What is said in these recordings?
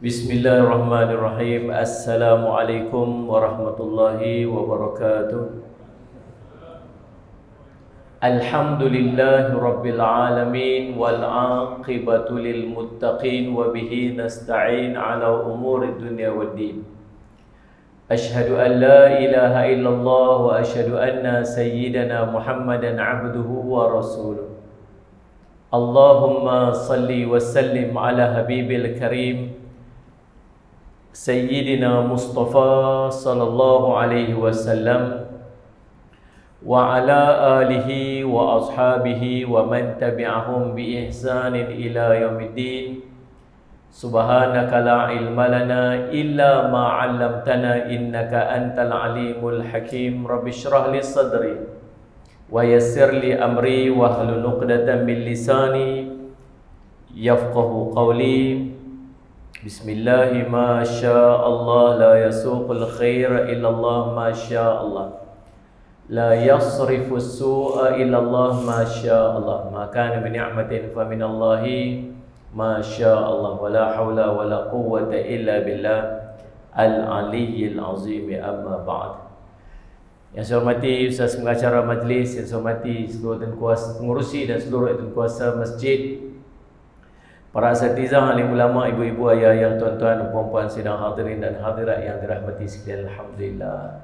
Bismillahirrahmanirrahim. Assalamualaikum warahmatullahi wabarakatuh. Alhamdulillahi rabbil alamin wal aqibatu lil muttaqin wa bihi nasta'in ala umuri dunya waddin. Ashhadu an la ilaha illallah wa ashhadu anna sayyidana Muhammadan abduhu wa rasuluh. Allahumma salli wa sallim ala habibil karim Sayyidina Mustafa sallallahu alaihi wasallam wa ala alihi wa ashabihi wa man tabi'ahum bi ihsanin ila yaumiddin. Subhanaka la ilma lana illa ma 'allamtana innaka antal alimul hakim. Rabbi shrah li sadri wa yassir li amri wa hlul 'uqdatam min lisani yafqahu qawli. Bismillahi ma syaa Allah la yasuqul khaira illa Allah ma syaa Allah la yasrifu su'a illa Allah ma syaa Allah ma kana bi ni'matin fa min Allahi ma syaa Allah wa la haula wa la quwwata illa billah al-aliyyil azim. Amma ba'd. Yang saya hormati Ustaz pengacara majlis, yang saya hormati seluruh pengurusi dan seluruh kuasa masjid, para asatizah, alim ulama, ibu-ibu, ayah-ayah, tuan-tuan dan puan-puan sidang hadirin dan hadirat yang dirahmati sekalian, alhamdulillah.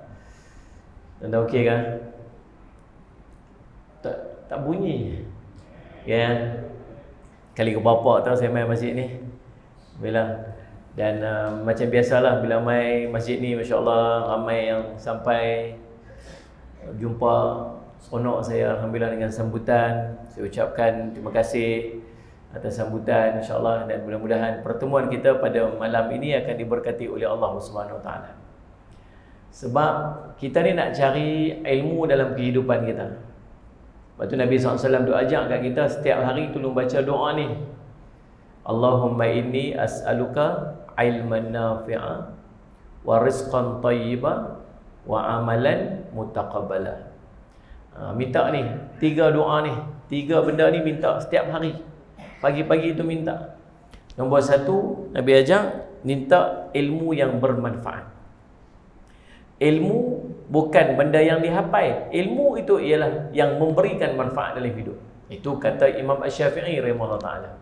Anda okey kan? Tak bunyi. Ya. Kali ke bapa tahu saya main masjid ni. Bila dan macam biasalah bila main masjid ni, masya-Allah ramai yang sampai jumpa, seronok saya alhamdulillah dengan sambutan. Saya ucapkan terima kasih atas sambutan, insya-Allah, dan mudah-mudahan pertemuan kita pada malam ini akan diberkati oleh Allah Subhanahu Wa Taala. Sebab kita ni nak cari ilmu dalam kehidupan kita. Lepas tu Nabi SAW doa ajak kat kita setiap hari tolong baca doa ni. Allahumma inni as'aluka ilman nafi'a wa rizqan tayyiba wa amalan mutaqabbala. Minta ni, tiga doa ni, tiga benda ni minta setiap hari. Pagi-pagi itu minta. Nombor satu, Nabi ajak minta ilmu yang bermanfaat. Ilmu bukan benda yang dihafal. Ilmu itu ialah yang memberikan manfaat dalam hidup. Itu kata Imam Asy-Syafi'i rahimahullah ta'ala.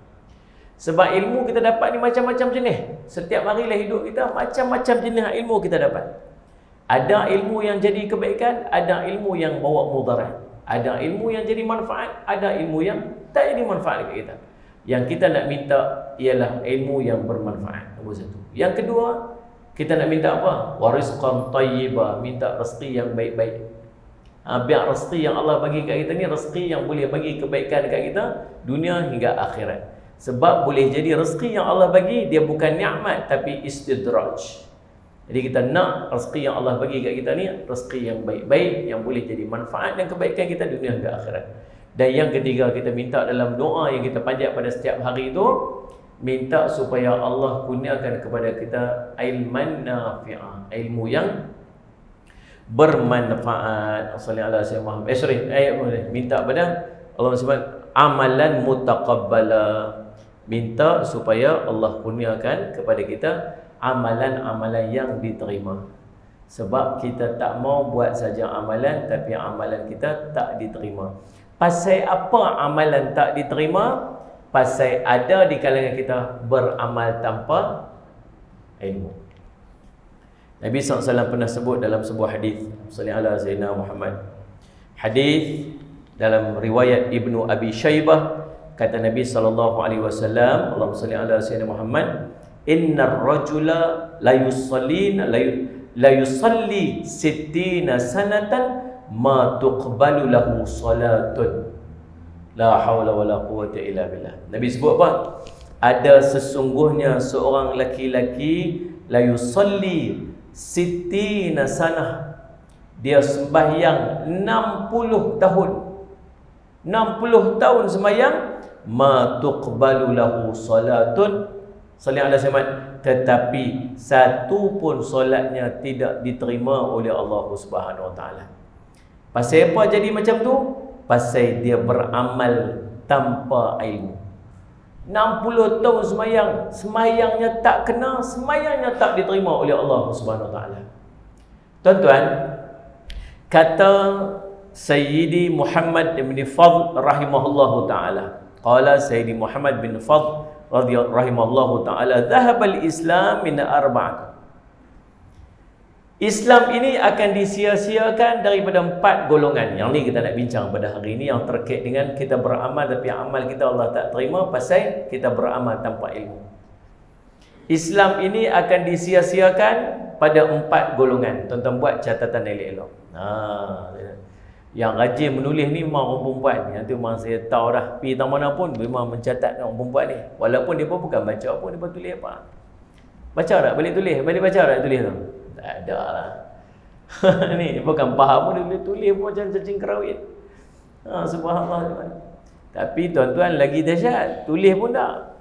Sebab ilmu kita dapat ni macam-macam jenis. Setiap hari lah hidup kita, macam-macam jenis ilmu kita dapat. Ada ilmu yang jadi kebaikan, ada ilmu yang bawa mudarat. Ada ilmu yang jadi manfaat, ada ilmu yang tak jadi manfaat dekat kita. Yang kita nak minta ialah ilmu yang bermanfaat. Nombor satu. Yang kedua, kita nak minta apa? Warizqan tayyiba, minta rezeki yang baik-baik. Biar rezeki yang Allah bagi kat kita ni rezeki yang boleh bagi kebaikan dekat kita dunia hingga akhirat. Sebab boleh jadi rezeki yang Allah bagi dia bukan nikmat tapi istidraj. Jadi kita nak rezeki yang Allah bagi kat kita ni rezeki yang baik-baik yang boleh jadi manfaat dan kebaikan kita dunia hingga akhirat. Dan yang ketiga, kita minta dalam doa yang kita panjat pada setiap hari itu, minta supaya Allah kurniakan kepada kita ilman nafi'ah, ilmu yang bermanfaat. Sallallahu alaihi wasallam. Minta pada Allah sebut amalan mutaqabbala. Minta supaya Allah kurniakan kepada kita amalan-amalan yang diterima. Sebab kita tak mau buat saja amalan tapi amalan kita tak diterima. Pasal apa amalan tak diterima? Pasal ada di kalangan kita beramal tanpa ilmu. Nabi SAW pernah sebut dalam sebuah hadis, sallallahu alaihi Sayyidina Muhammad. Hadis dalam riwayat Ibnu Abi Syaibah, kata Nabi SAW, Allahumma salli ala Sayyidina Muhammad, innar rajula la yusalli sittina sanatan ma tuqbalu lahu salatun la haula wala quwwata illa billah. Nabi sebut apa? Ada sesungguhnya seorang laki-laki la yusalli sittina sanah, dia sembahyang 60 tahun. 60 tahun sembahyang, ma tuqbalu lahu salatun, sallallahu alaihi wasallam, tetapi satu pun solatnya tidak diterima oleh Allah Subhanahu wa taala. Pasal apa jadi macam tu? Pasal dia beramal tanpa ilmu. 60 tahun semayang, semayangnya tak kena, semayangnya tak diterima oleh Allah Subhanahu Wa Taala. Tuan-tuan, kata Sayyidi Muhammad bin Fadl rahimahullahu taala, qala Sayyidi Muhammad bin Fadl rahimahullahu taala, "Dhahabal Islam min arba'ah." Islam ini akan disia-siakan daripada 4 golongan. Yang ni kita nak bincang pada hari ini, yang terkait dengan kita beramal tapi amal kita Allah tak terima pasal kita beramal tanpa ilmu. Islam ini akan disia-siakan pada 4 golongan. Tuan-tuan buat catatan elok-elok. Yang rajin menulis ni memang orang perempuan. Yang tu memang saya tahu dah. Pergi tahu mana pun memang mencatat orang perempuan ni. Walaupun dia pun bukan baca pun, dia pun tulis apa. Baca tak? Balik tulis? Balik baca tak tulis tu? Tak ada lah. Ni bukan faham pun, dia boleh tulis pun macam cacing kerawit. Subhanallah. Tapi tuan-tuan lagi dahsyat, tulis pun tak.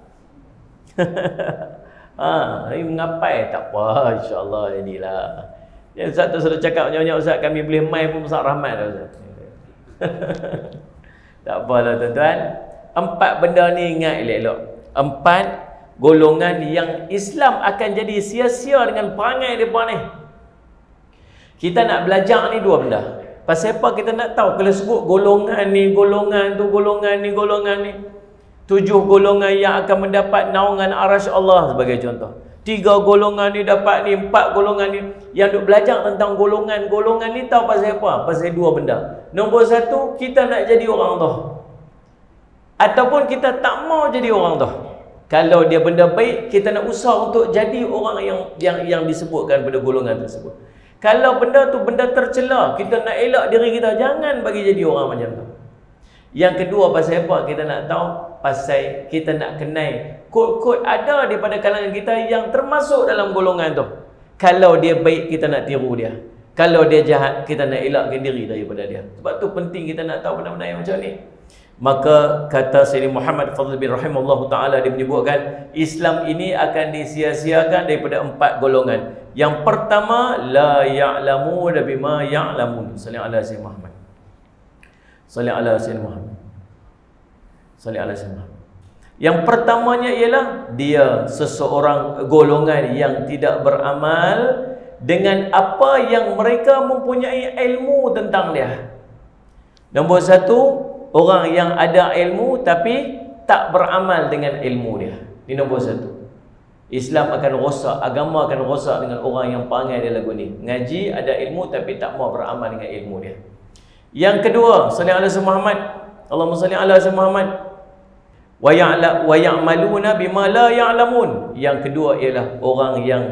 Ini mengapai tak apa, insya-Allah inilah. Ya, Ustaz tu sudah cakap banyak-banyak, Ustaz kami boleh main pun besar rahmat dah Ustaz. Tak apalah tuan-tuan. 4 benda ni ingat elok-elok. 4 golongan yang Islam akan jadi sia-sia dengan perangai mereka ni. Kita nak belajar ni 2 benda. Pasal apa kita nak tahu? Kalau sebut golongan ni, golongan tu, golongan ni, golongan ni, 7 golongan yang akan mendapat naungan arasy Allah sebagai contoh. 3 golongan ni dapat ni, 4 golongan ni. Yang duk belajar tentang golongan-golongan ni tahu pasal apa? Pasal 2 benda. Nombor 1, kita nak jadi orang tu, ataupun kita tak mau jadi orang tu. Kalau dia benda baik, kita nak usaha untuk jadi orang yang disebutkan pada golongan tersebut. Kalau benda tu benda tercela, kita nak elak diri kita, jangan bagi jadi orang macam tu. Yang kedua, pasal apa kita nak tahu? Pasal kita nak kenal kod-kod ada daripada kalangan kita yang termasuk dalam golongan tu. Kalau dia baik, kita nak tiru dia. Kalau dia jahat, kita nak elakkan diri daripada dia. Sebab tu penting kita nak tahu benda-benda yang macam ni. Maka kata Sayyidi Muhammad Fadl bin rahimahullah ta'ala, dia menyebutkan Islam ini akan disia-siakan daripada 4 golongan. Yang pertama, la ya'lamuna bima ya'lamun. Salli ala Sayyidina Muhammad. Salli ala Sayyidina Muhammad. Salli ala Sayyidina Muhammad. Yang pertamanya ialah dia seseorang golongan yang tidak beramal dengan apa yang mereka mempunyai ilmu tentang dia. Nombor 1, orang yang ada ilmu tapi tak beramal dengan ilmu dia. Ini nombor 1. Islam akan rosak, agama akan rosak dengan orang yang perangai dia lagu ni. Ngaji, ada ilmu tapi tak mau beramal dengan ilmu dia. Yang kedua, salli ala Sayyidina Muhammad. Allahumma salli ala Sayyidina Muhammad. Wa ya'maluna bima la ya'lamun. Yang kedua ialah orang yang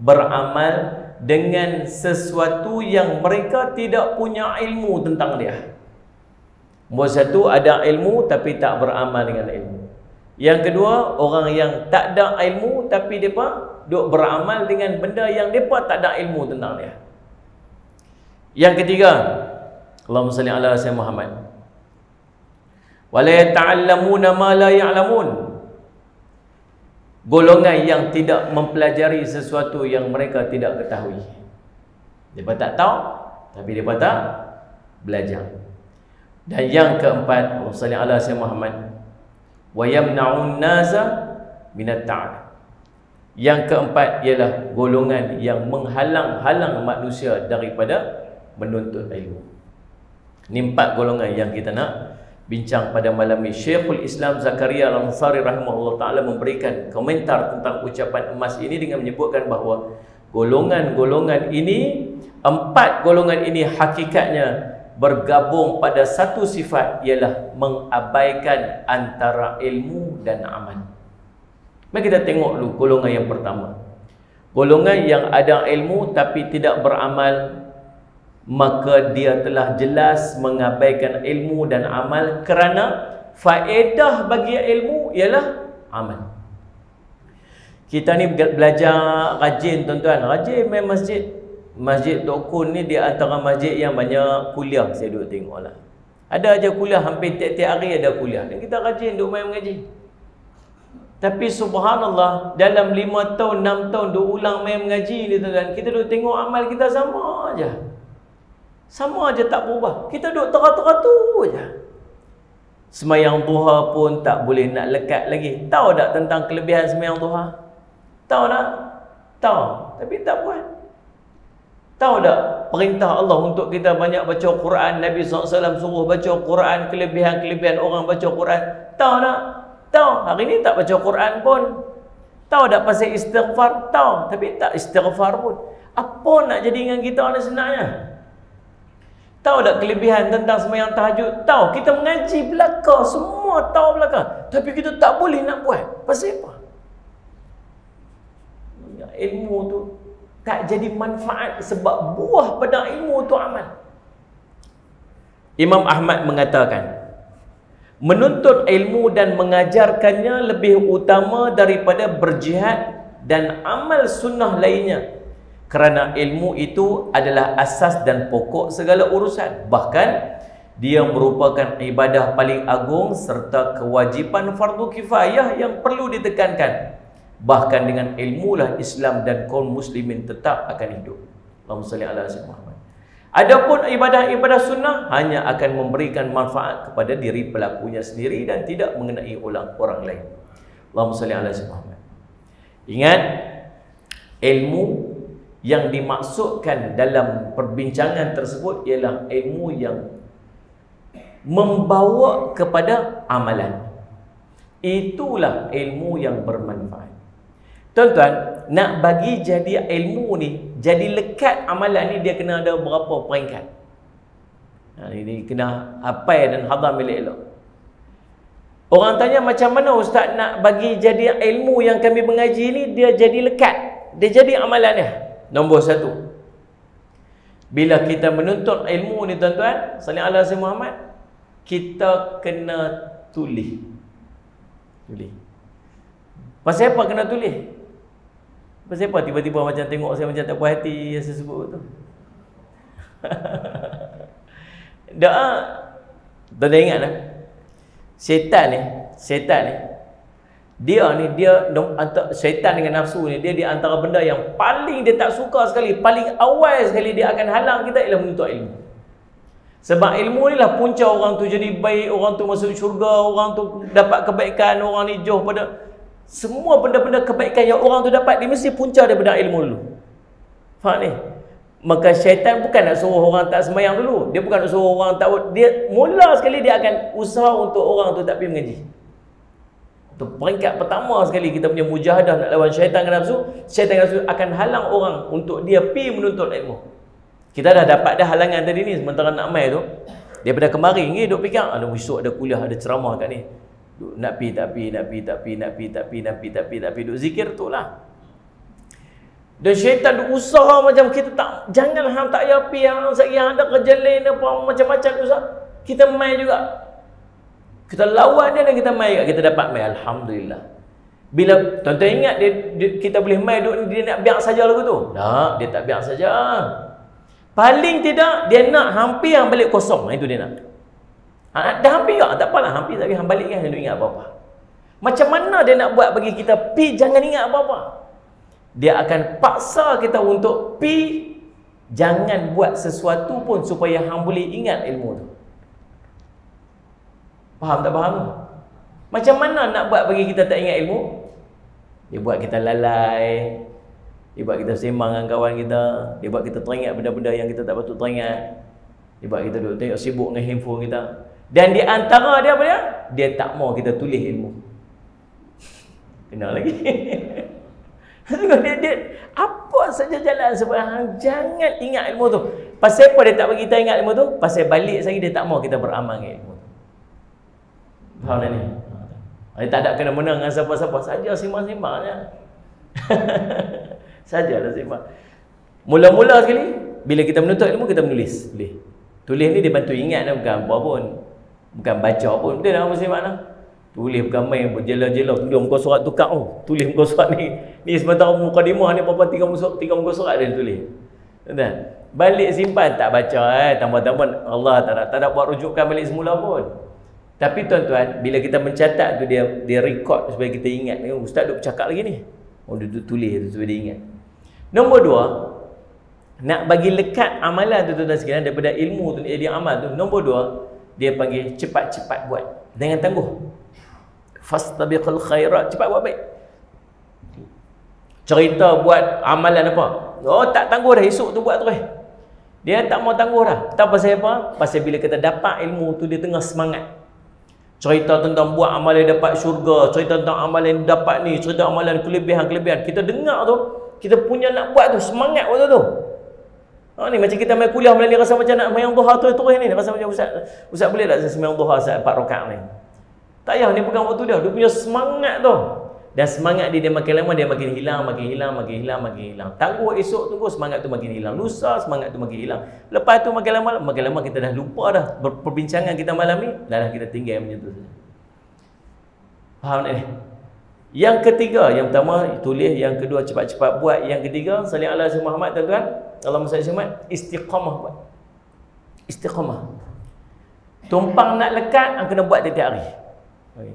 beramal dengan sesuatu yang mereka tidak punya ilmu tentang dia. Nombor 1, ada ilmu tapi tak beramal dengan ilmu. Yang kedua, orang yang tak ada ilmu tapi mereka duk beramal dengan benda yang mereka tak ada ilmu tentang dia. Yang ketiga, Allahumma salli ala Sayyidina Muhammad. Wala yata'allamuna ma la ya'lamun. Golongan yang tidak mempelajari sesuatu yang mereka tidak ketahui. Mereka tak tahu tapi mereka tak belajar. Dan yang keempat, Allahumma salli ala Sayyidina Muhammad, wa yamna'un nasa minat ta'ala. Yang keempat ialah golongan yang menghalang-halang manusia daripada menuntut ilmu. Ini 4 golongan yang kita nak bincang pada malam ini. Syekhul Islam Zakaria Al-Ansari rahimahullah ta'ala memberikan komentar tentang ucapan emas ini dengan menyebutkan bahawa golongan-golongan ini, 4 golongan ini hakikatnya bergabung pada satu sifat, ialah mengabaikan antara ilmu dan amal. Mari kita tengok dulu golongan yang pertama. Golongan yang ada ilmu tapi tidak beramal, maka dia telah jelas mengabaikan ilmu dan amal, kerana faedah bagi ilmu ialah amal. Kita ni belajar rajin tuan-tuan, rajin main masjid. Masjid Tok Kun ni di antara masjid yang banyak kuliah. Saya duduk tengok lah, ada aja kuliah, hampir tiap-tiap hari ada kuliah. Dan kita rajin duduk main mengaji. Tapi subhanallah, dalam 5 tahun, 6 tahun duduk ulang main mengaji ni tuan-tuan, kita duduk tengok amal kita sama aja. Sama aja, tak berubah. Kita duduk teratur-teratur aja. Semayang duha pun tak boleh nak lekat lagi. Tahu tak tentang kelebihan semayang duha? Tahu tak? Tahu, tapi tak buat. Tahu tak perintah Allah untuk kita banyak baca Quran? Nabi SAW suruh baca Quran, kelebihan-kelebihan orang baca Quran. Tahu tak? Tahu. Hari ni tak baca Quran pun. Tahu tak pasal istighfar? Tahu, tapi tak istighfar pun. Apa nak jadi dengan kita ni sebenarnya? Tahu tak kelebihan tentang sembahyang tahajud? Tahu, kita mengaji belaka, semua tahu belaka. Tapi kita tak boleh nak buat. Pasal apa? Ilmu tu tak jadi manfaat sebab buah pada ilmu tu amal. Imam Ahmad mengatakan, menuntut ilmu dan mengajarkannya lebih utama daripada berjihad dan amal sunnah lainnya. Kerana ilmu itu adalah asas dan pokok segala urusan. Bahkan dia merupakan ibadah paling agung serta kewajipan fardu kifayah yang perlu ditekankan. Bahkan dengan ilmulah Islam dan kaum muslimin tetap akan hidup. Allahumma salli ala sayyidina Muhammad. Adapun ibadah-ibadah sunnah hanya akan memberikan manfaat kepada diri pelakunya sendiri dan tidak mengenai orang lain. Allahumma salli ala sayyidina Muhammad. Ingat, ilmu yang dimaksudkan dalam perbincangan tersebut ialah ilmu yang membawa kepada amalan. Itulah ilmu yang bermanfaat. Tuan-tuan, nak bagi jadi ilmu ni, jadi lekat amalan ni, dia kena ada berapa peringkat. Ini kena hafal dan hadam elok-elok. Orang tanya, macam mana ustaz nak bagi jadi ilmu yang kami mengaji ni dia jadi lekat, dia jadi amalannya? Nombor satu, bila kita menuntut ilmu ni tuan-tuan, sallallahu alaihi wasallam Muhammad, kita kena tulis. Pasal apa kena tulis? Pasal apa tiba-tiba macam tengok saya macam tak puas hati yang saya sebut tu? Doa. Tuan-tuan ingat lah, Syaitan ni dia syaitan dengan nafsu ni, dia di antara benda yang paling dia tak suka sekali, paling awal sekali dia akan halang kita ialah menuntut ilmu. Sebab ilmu ni lah punca orang tu jadi baik, orang tu masuk syurga, orang tu dapat kebaikan, orang ni jauh pada semua benda-benda kebaikan yang orang tu dapat, dia mesti punca daripada ilmu dulu. Faham ni? Maka syaitan bukan nak suruh orang tak sembahyang dulu, dia bukan nak suruh orang tak, dia mula sekali dia akan usaha untuk orang tu tak pergi mengaji. Itu peringkat pertama sekali kita punya mujahadah nak lawan syaitan dengan nafsu. Syaitan dengan nafsu akan halang orang untuk dia pergi menuntut ilmu. Kita dah dapat dah halangan tadi ni, sementara nak mai tu daripada kemarin ni duk fikir, ada besok ada kuliah, ada ceramah kat ni, nak pergi tak pergi, duk zikir tu lah. Dan syaitan duk usaha macam kita tak, jangan hang tak payah pergi, hang sekali ada kerja lain apa macam-macam usah. Kita mai juga. Kita lawan dia dan kita mai juga, kita dapat mai, alhamdulillah. Bila tuan-tuan ingat kita boleh mai duk dia nak biar saja lagu tu? Tak, dia tak biar saja. Paling tidak dia nak hampir hang balik kosong, itu dia nak. Dah hampir tak? Tak apalah, hampir tapi hang balik kan dia ingat apa-apa. Macam mana dia nak buat bagi kita pi jangan ingat apa-apa? Dia akan paksa kita untuk pi jangan buat sesuatu pun supaya hang boleh ingat ilmu tu. Faham tak faham? Macam mana nak buat bagi kita tak ingat ilmu? Dia buat kita lalai, dia buat kita sembang dengan kawan kita, dia buat kita teringat benda-benda yang kita tak patut teringat, dia buat kita duduk tengok sibuk dengan handphone kita. Dan di antara dia apa dia? Dia tak mau kita tulis ilmu. Kena lagi. dia apa saja jalan supaya jangan ingat ilmu tu. Pasal apa dia tak bagi kita ingat ilmu tu? Pasal balik lagi dia tak mau kita beramal dengan ilmu tu. Faham tak ni? Dia tak ada kena menang dengan siapa-siapa, saja sembang-sembang je. Sajalah sembang. Mula-mula sekali bila kita menuntut ilmu, kita menulis. Tulis ni dia bantu ingat, bukan apa pun, bukan baca pun. Dia nak mesti makna tulis, bukan main berjela-jela tulis muka surat tukar. Tulis muka surat ni sementara mukadimah ni apa-apa 3 muka surat dia tulis. Betul? Balik simpan tak baca, tambah-tambah Allah tak ada buat rujukan balik semula pun. Tapi tuan-tuan, bila kita mencatat tu, dia record supaya kita ingat. Ustaz duk bercakap lagi ni, dia tulis tu supaya dia ingat. Nombor 2, nak bagi lekat amalan tu tuan-tuan sekalian, daripada ilmu tu jadi amal tu. Nombor 2, dia panggil cepat-cepat buat. Jangan tangguh. Fastabiqul khairat, cepat buat baik. Cerita buat amalan apa? Oh, tak tangguh dah, esok tu buat terus. Dia tak mau tangguh dah. Tahu pasal apa? Pasal bila kita dapat ilmu tu, dia tengah semangat. Cerita tentang buat amalan dapat syurga, cerita tentang amalan dapat ni, cerita amalan kelebihan-kelebihan. Kita dengar tu, kita punya nak buat tu, semangat waktu tu. Ni macam kita main kuliah malam ni, rasa macam nak main duha tu terus ni. Rasa macam Ustaz boleh tak saya sembahyang duha saat 4 rakaat ni? Tak payah, ni bukan waktu dia. Dia punya semangat tu. Dan semangat dia makin lama dia makin hilang, makin hilang, makin hilang, makin hilang. Tangguh esok tunggu semangat tu makin hilang. Lusa semangat tu makin hilang. Lepas tu makin lama kita dah lupa dah perbincangan kita malam ni, dah kita tinggal macam tu saja. Faham tak ni? Yang ketiga, yang pertama tulis, yang kedua cepat-cepat buat, yang ketiga salih ala Muhammad tuan-tuan. Allahumma salli Muhammad, istiqamah buat. Istiqamah. Tumpang nak lekat, kena buat tiap-tiap hari.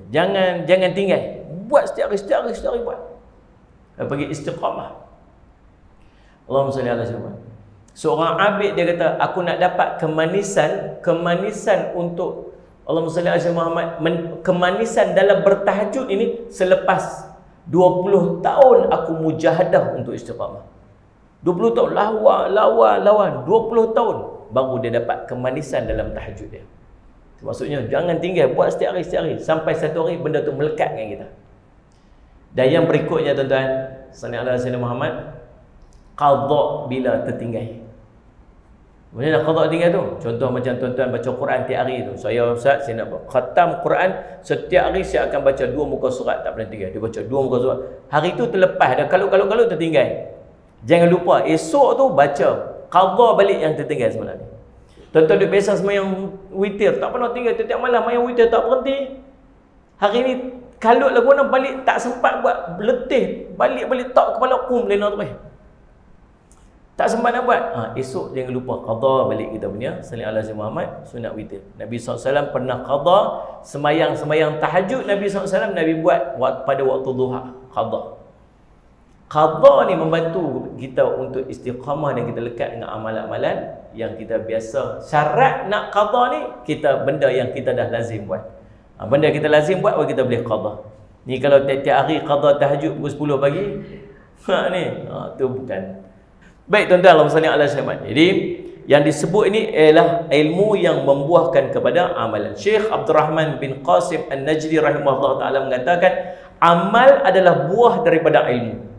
Jangan tinggal. Buat setiap hari buat. Bagi istiqamah. Allahumma salli ala Muhammad. Seorang abid dia kata, aku nak dapat kemanisan untuk Allahumma salli ala Muhammad, kemanisan dalam bertahajud ini selepas 20 tahun aku mujahadah untuk istiqamah. 20 tahun lawan 20 tahun baru dia dapat kemanisan dalam tahajud dia. Maksudnya jangan tinggal, buat setiap hari sampai satu hari benda tu melekat dengan kita. Dan yang berikutnya tuan-tuan, sallallahu alaihi wasallam Muhammad, qadha bila tertinggal. Mana nak qadha tinggal tu? Contoh macam tuan-tuan baca Quran tiap hari tu. Saya Ustaz, saya nak khatam Quran setiap hari, saya akan baca 2 muka surat, tak pernah tinggal. Dia baca 2 muka surat. Hari tu terlepas dah, kalau tertinggal. Jangan lupa esok tu baca, qadha balik yang tertinggal semalam ni. Tuan-tuan duk biasa sembahyang witir, tak pernah tinggal, setiap malam sembahyang witir tak berhenti. Hari ni kalut lagu nak balik, tak sempat buat, letih, balik tak kepala kum lena tu. Tak sempat nak buat. Esok jangan lupa qadha balik kita punya sallallahu alaihi Muhammad sunat witir. Nabi SAW pernah qadha sembahyang tahajud Nabi SAW, Nabi buat pada waktu duha, qadha. Qadha ni membantu kita untuk istiqamah dan kita lekat dengan amalan-amalan yang kita biasa. Syarat nak qadha ni, kita benda yang kita dah lazim buat. Benda kita lazim buat, baru kita boleh qadha. Ni kalau tiap-tiap hari qadha tahajud pukul 10 pagi, tu bukan. Baik tuan-tuan, Allahumma salli ala Muhammad. Jadi yang disebut ini ialah ilmu yang membuahkan kepada amalan. Syekh Abdul Rahman bin Qasim An-Najdi rahimahullah taala mengatakan, amal adalah buah daripada ilmu.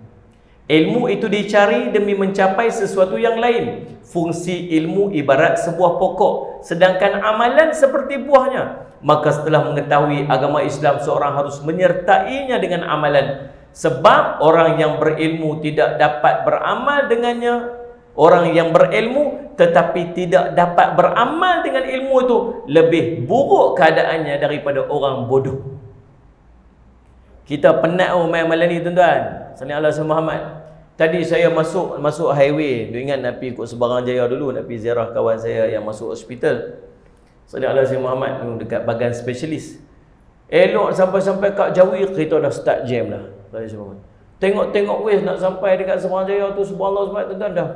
Ilmu itu dicari demi mencapai sesuatu yang lain. Fungsi ilmu ibarat sebuah pokok, sedangkan amalan seperti buahnya. Maka setelah mengetahui agama Islam, seorang harus menyertainya dengan amalan. Sebab orang yang berilmu tidak dapat beramal dengannya. Orang yang berilmu tetapi tidak dapat beramal dengan ilmu itu, lebih buruk keadaannya daripada orang bodoh. Kita penat main malam ni tuan-tuan. Sallallahu alaihi Muhammad. Tadi saya masuk highway. Dia ingat nak pergi ikut Sebarang Jaya dulu, nak pergi ziarah kawan saya yang masuk hospital. Sallallahu alaihi Muhammad dekat bagan spesialis. Elok sampai kat Jawi, kereta dah start jam dah. Tengok weh nak sampai dekat Sebarang Jaya tu, subhanallah tuan-tuan, dah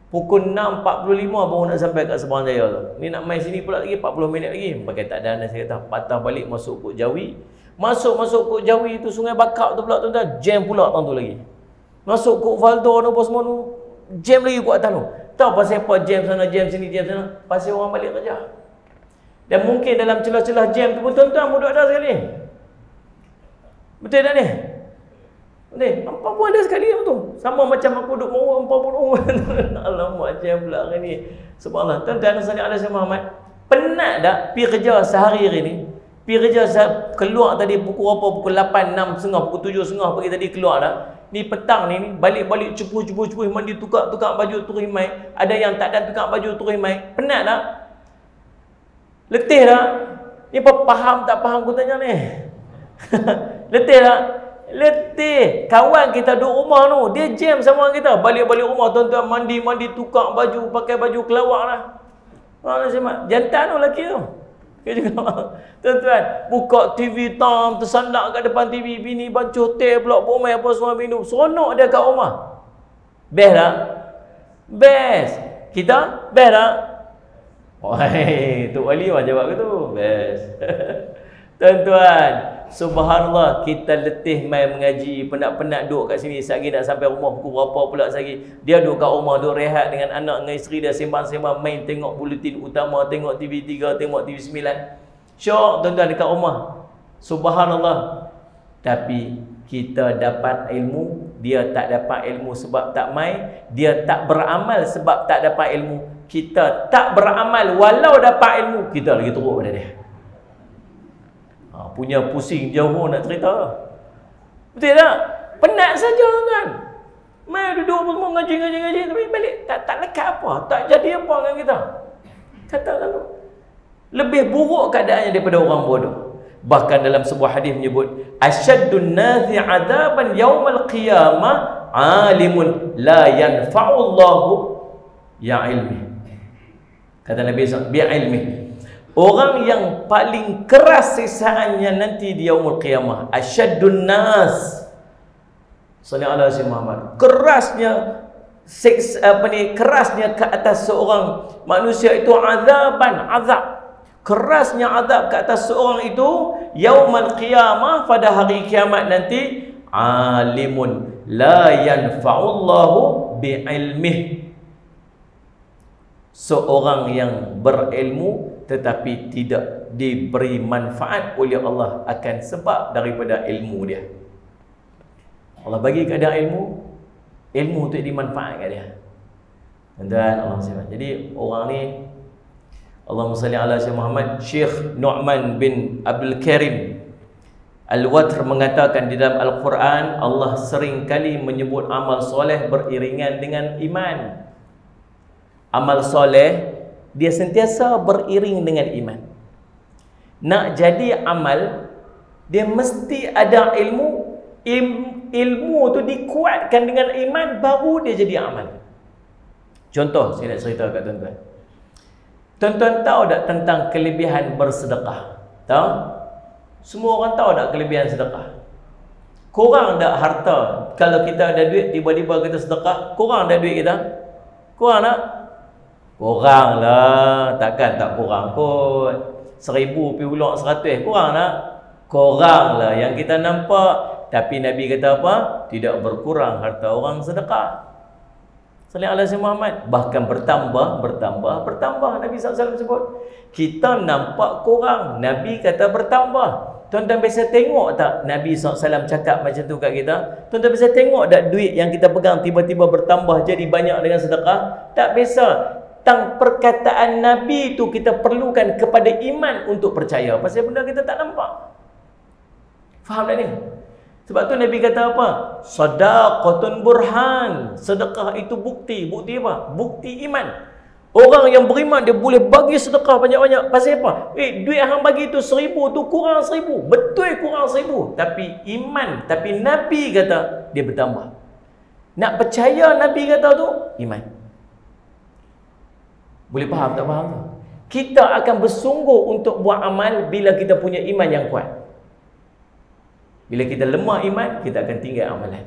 pukul 6.45 baru nak sampai kat Sebarang Jaya tu. Ni nak main sini pula lagi 40 minit lagi. Pakai tak ada, saya kata patah balik masuk Kut Jawi. Masuk Kut Jawi tu, Sungai Bakak tu pula tuan-tuan, jam pula tahun tu lagi. Masuk Kut Valdo tu apa semua tu, jam lagi kat atas tu. Tahu pasal apa jam sana, jam sini, jam sana? Pasal orang balik kerja. Dan mungkin dalam celah-celah jam tu pun tuan-tuan mudah ada sekali. Betul tak ni? Betul? Apa pun ada sekali tu. Sama macam aku duduk mau apa pun. Alamak jam pula hari ni. Subhanallah. Tuan-tuan sallallahu alaihi Muhammad, penat tak pergi kerja sehari hari ni? Pergi kerja keluar tadi pukul apa? Pukul 8, 6.30, pukul 7.30 pagi tadi keluar dah. Ni petang ni balik-balik cupuh mandi, tukar baju turun mai. Ada yang tak ada tukar baju turun mai. Penat tak? Letih tak? Ni apa faham tak faham aku tanya ni? Letih tak? Letih. Kawan kita duduk rumah tu, dia jam sama kita. Balik-balik rumah tuan-tuan mandi, tukar baju, pakai baju kelawar lah. Jantan tu lelaki tu. Tuan-tuan, buka TV tam, tersandak kat depan TV, bini bancuh teh pula, bomai apa semua minum. Seronok dia kat rumah. Best tak? Best. Kita? Best tak? Wahai, Tok Wali mah jawab ke tu? Best. Tuan-tuan, subhanallah, kita letih main mengaji, penat-penat duduk kat sini, sekali nak sampai rumah pukul berapa pula sekali. Dia duduk kat rumah, duduk rehat dengan anak, dengan isteri dia, sembang-sembang, main tengok buletin utama, tengok TV3, tengok TV9. Syok tuan-tuan dekat rumah. Subhanallah. Tapi kita dapat ilmu, dia tak dapat ilmu sebab tak main, dia tak beramal sebab tak dapat ilmu. Kita tak beramal walau dapat ilmu, kita lagi teruk pada dia. Punya pusing jauh nak cerita. Betul tak? Penat saja kan. Mai duduk semua ngaji tapi balik tak lekat apa, tak jadi apa dengan kita. Kata lalu. Lebih buruk keadaannya daripada orang bodoh. Bahkan dalam sebuah hadis menyebut asyaddun nasi 'adaban yaumal qiyamah alimun la yanfa'ullahu ya ilmi. Kata Nabi SAW, bi ilmi. Orang yang paling keras siksaannya nanti di yaumul qiyamah, asyaddun nas. Sallallahu alaihi wasallam Muhammad. Kerasnya kerasnya ke atas seorang manusia itu azab. Kerasnya azab ke atas seorang itu yaumul qiyamah, pada hari kiamat nanti, alimun la yanfa'ullahu bi ilmihi. Seorang yang berilmu tetapi tidak diberi manfaat oleh Allah akan sebab daripada ilmu dia. Allah bagi kat dia ilmu untuk dimanfaatkan dia. Dan Allah SWT. Jadi orang ni, Allahumma salli ala Sayyidina Muhammad, Syekh Nu'man bin Abdul Karim Al-Watr mengatakan di dalam Al-Quran, Allah sering kali menyebut amal soleh beriringan dengan iman. Amal soleh dia sentiasa beriring dengan iman. Nak jadi amal, dia mesti ada ilmu. Ilmu tu dikuatkan dengan iman, baru dia jadi amal. Contoh saya nak cerita kat tuan-tuan. Tuan-tuan tahu tak tentang kelebihan bersedekah? Tahu? Semua orang tahu tak kelebihan sedekah? Kurang tak harta? Kalau kita ada duit, tiba-tiba kita sedekah, kurang tak duit kita? Kurang tak? Kurang lah, takkan tak kurang kot. 1000 pergi ulang 100, kurang tak? Kurang lah yang kita nampak. Tapi Nabi kata apa? Tidak berkurang harta orang sedekah. Sallallahu alaihi wasallam Muhammad. Bahkan bertambah. Nabi SAW sebut. Kita nampak kurang, Nabi kata bertambah. Tuan-tuan biasa tengok tak Nabi SAW cakap macam tu kat kita? Tuan-tuan biasa tengok tak duit yang kita pegang tiba-tiba bertambah jadi banyak dengan sedekah? Tak biasa. Tentang perkataan Nabi itu kita perlukan kepada iman untuk percaya. Pasal benda kita tak nampak. Faham tak ni? Sebab tu Nabi kata apa? Sadaqatun burhan. Sedekah itu bukti. Bukti apa? Bukti iman. Orang yang beriman dia boleh bagi sedekah banyak-banyak. Pasal apa? Duit hang bagi tu 1000 tu kurang 1000. Betul kurang 1000. Tapi iman. Tapi Nabi kata dia bertambah. Nak percaya Nabi kata tu iman. Boleh faham tak faham? Kita akan bersungguh untuk buat amal bila kita punya iman yang kuat. Bila kita lemah iman, kita akan tinggal amalan.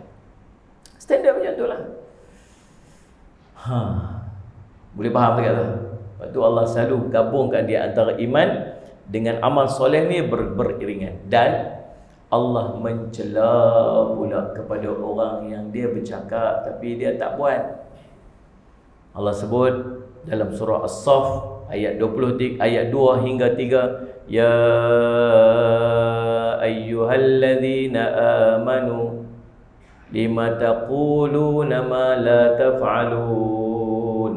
Standard macam tu lah. Boleh faham tak tak? Lepas tu Allah selalu gabungkan dia antara iman dengan amal soleh ni beriringan. Dan Allah mencela pula kepada orang yang dia bercakap tapi dia tak buat. Allah sebut dalam surah As-Saff ayat 23, ayat 2 hingga 3, ya ayyuhalladzina amanu lima taquluna ma la taf'alun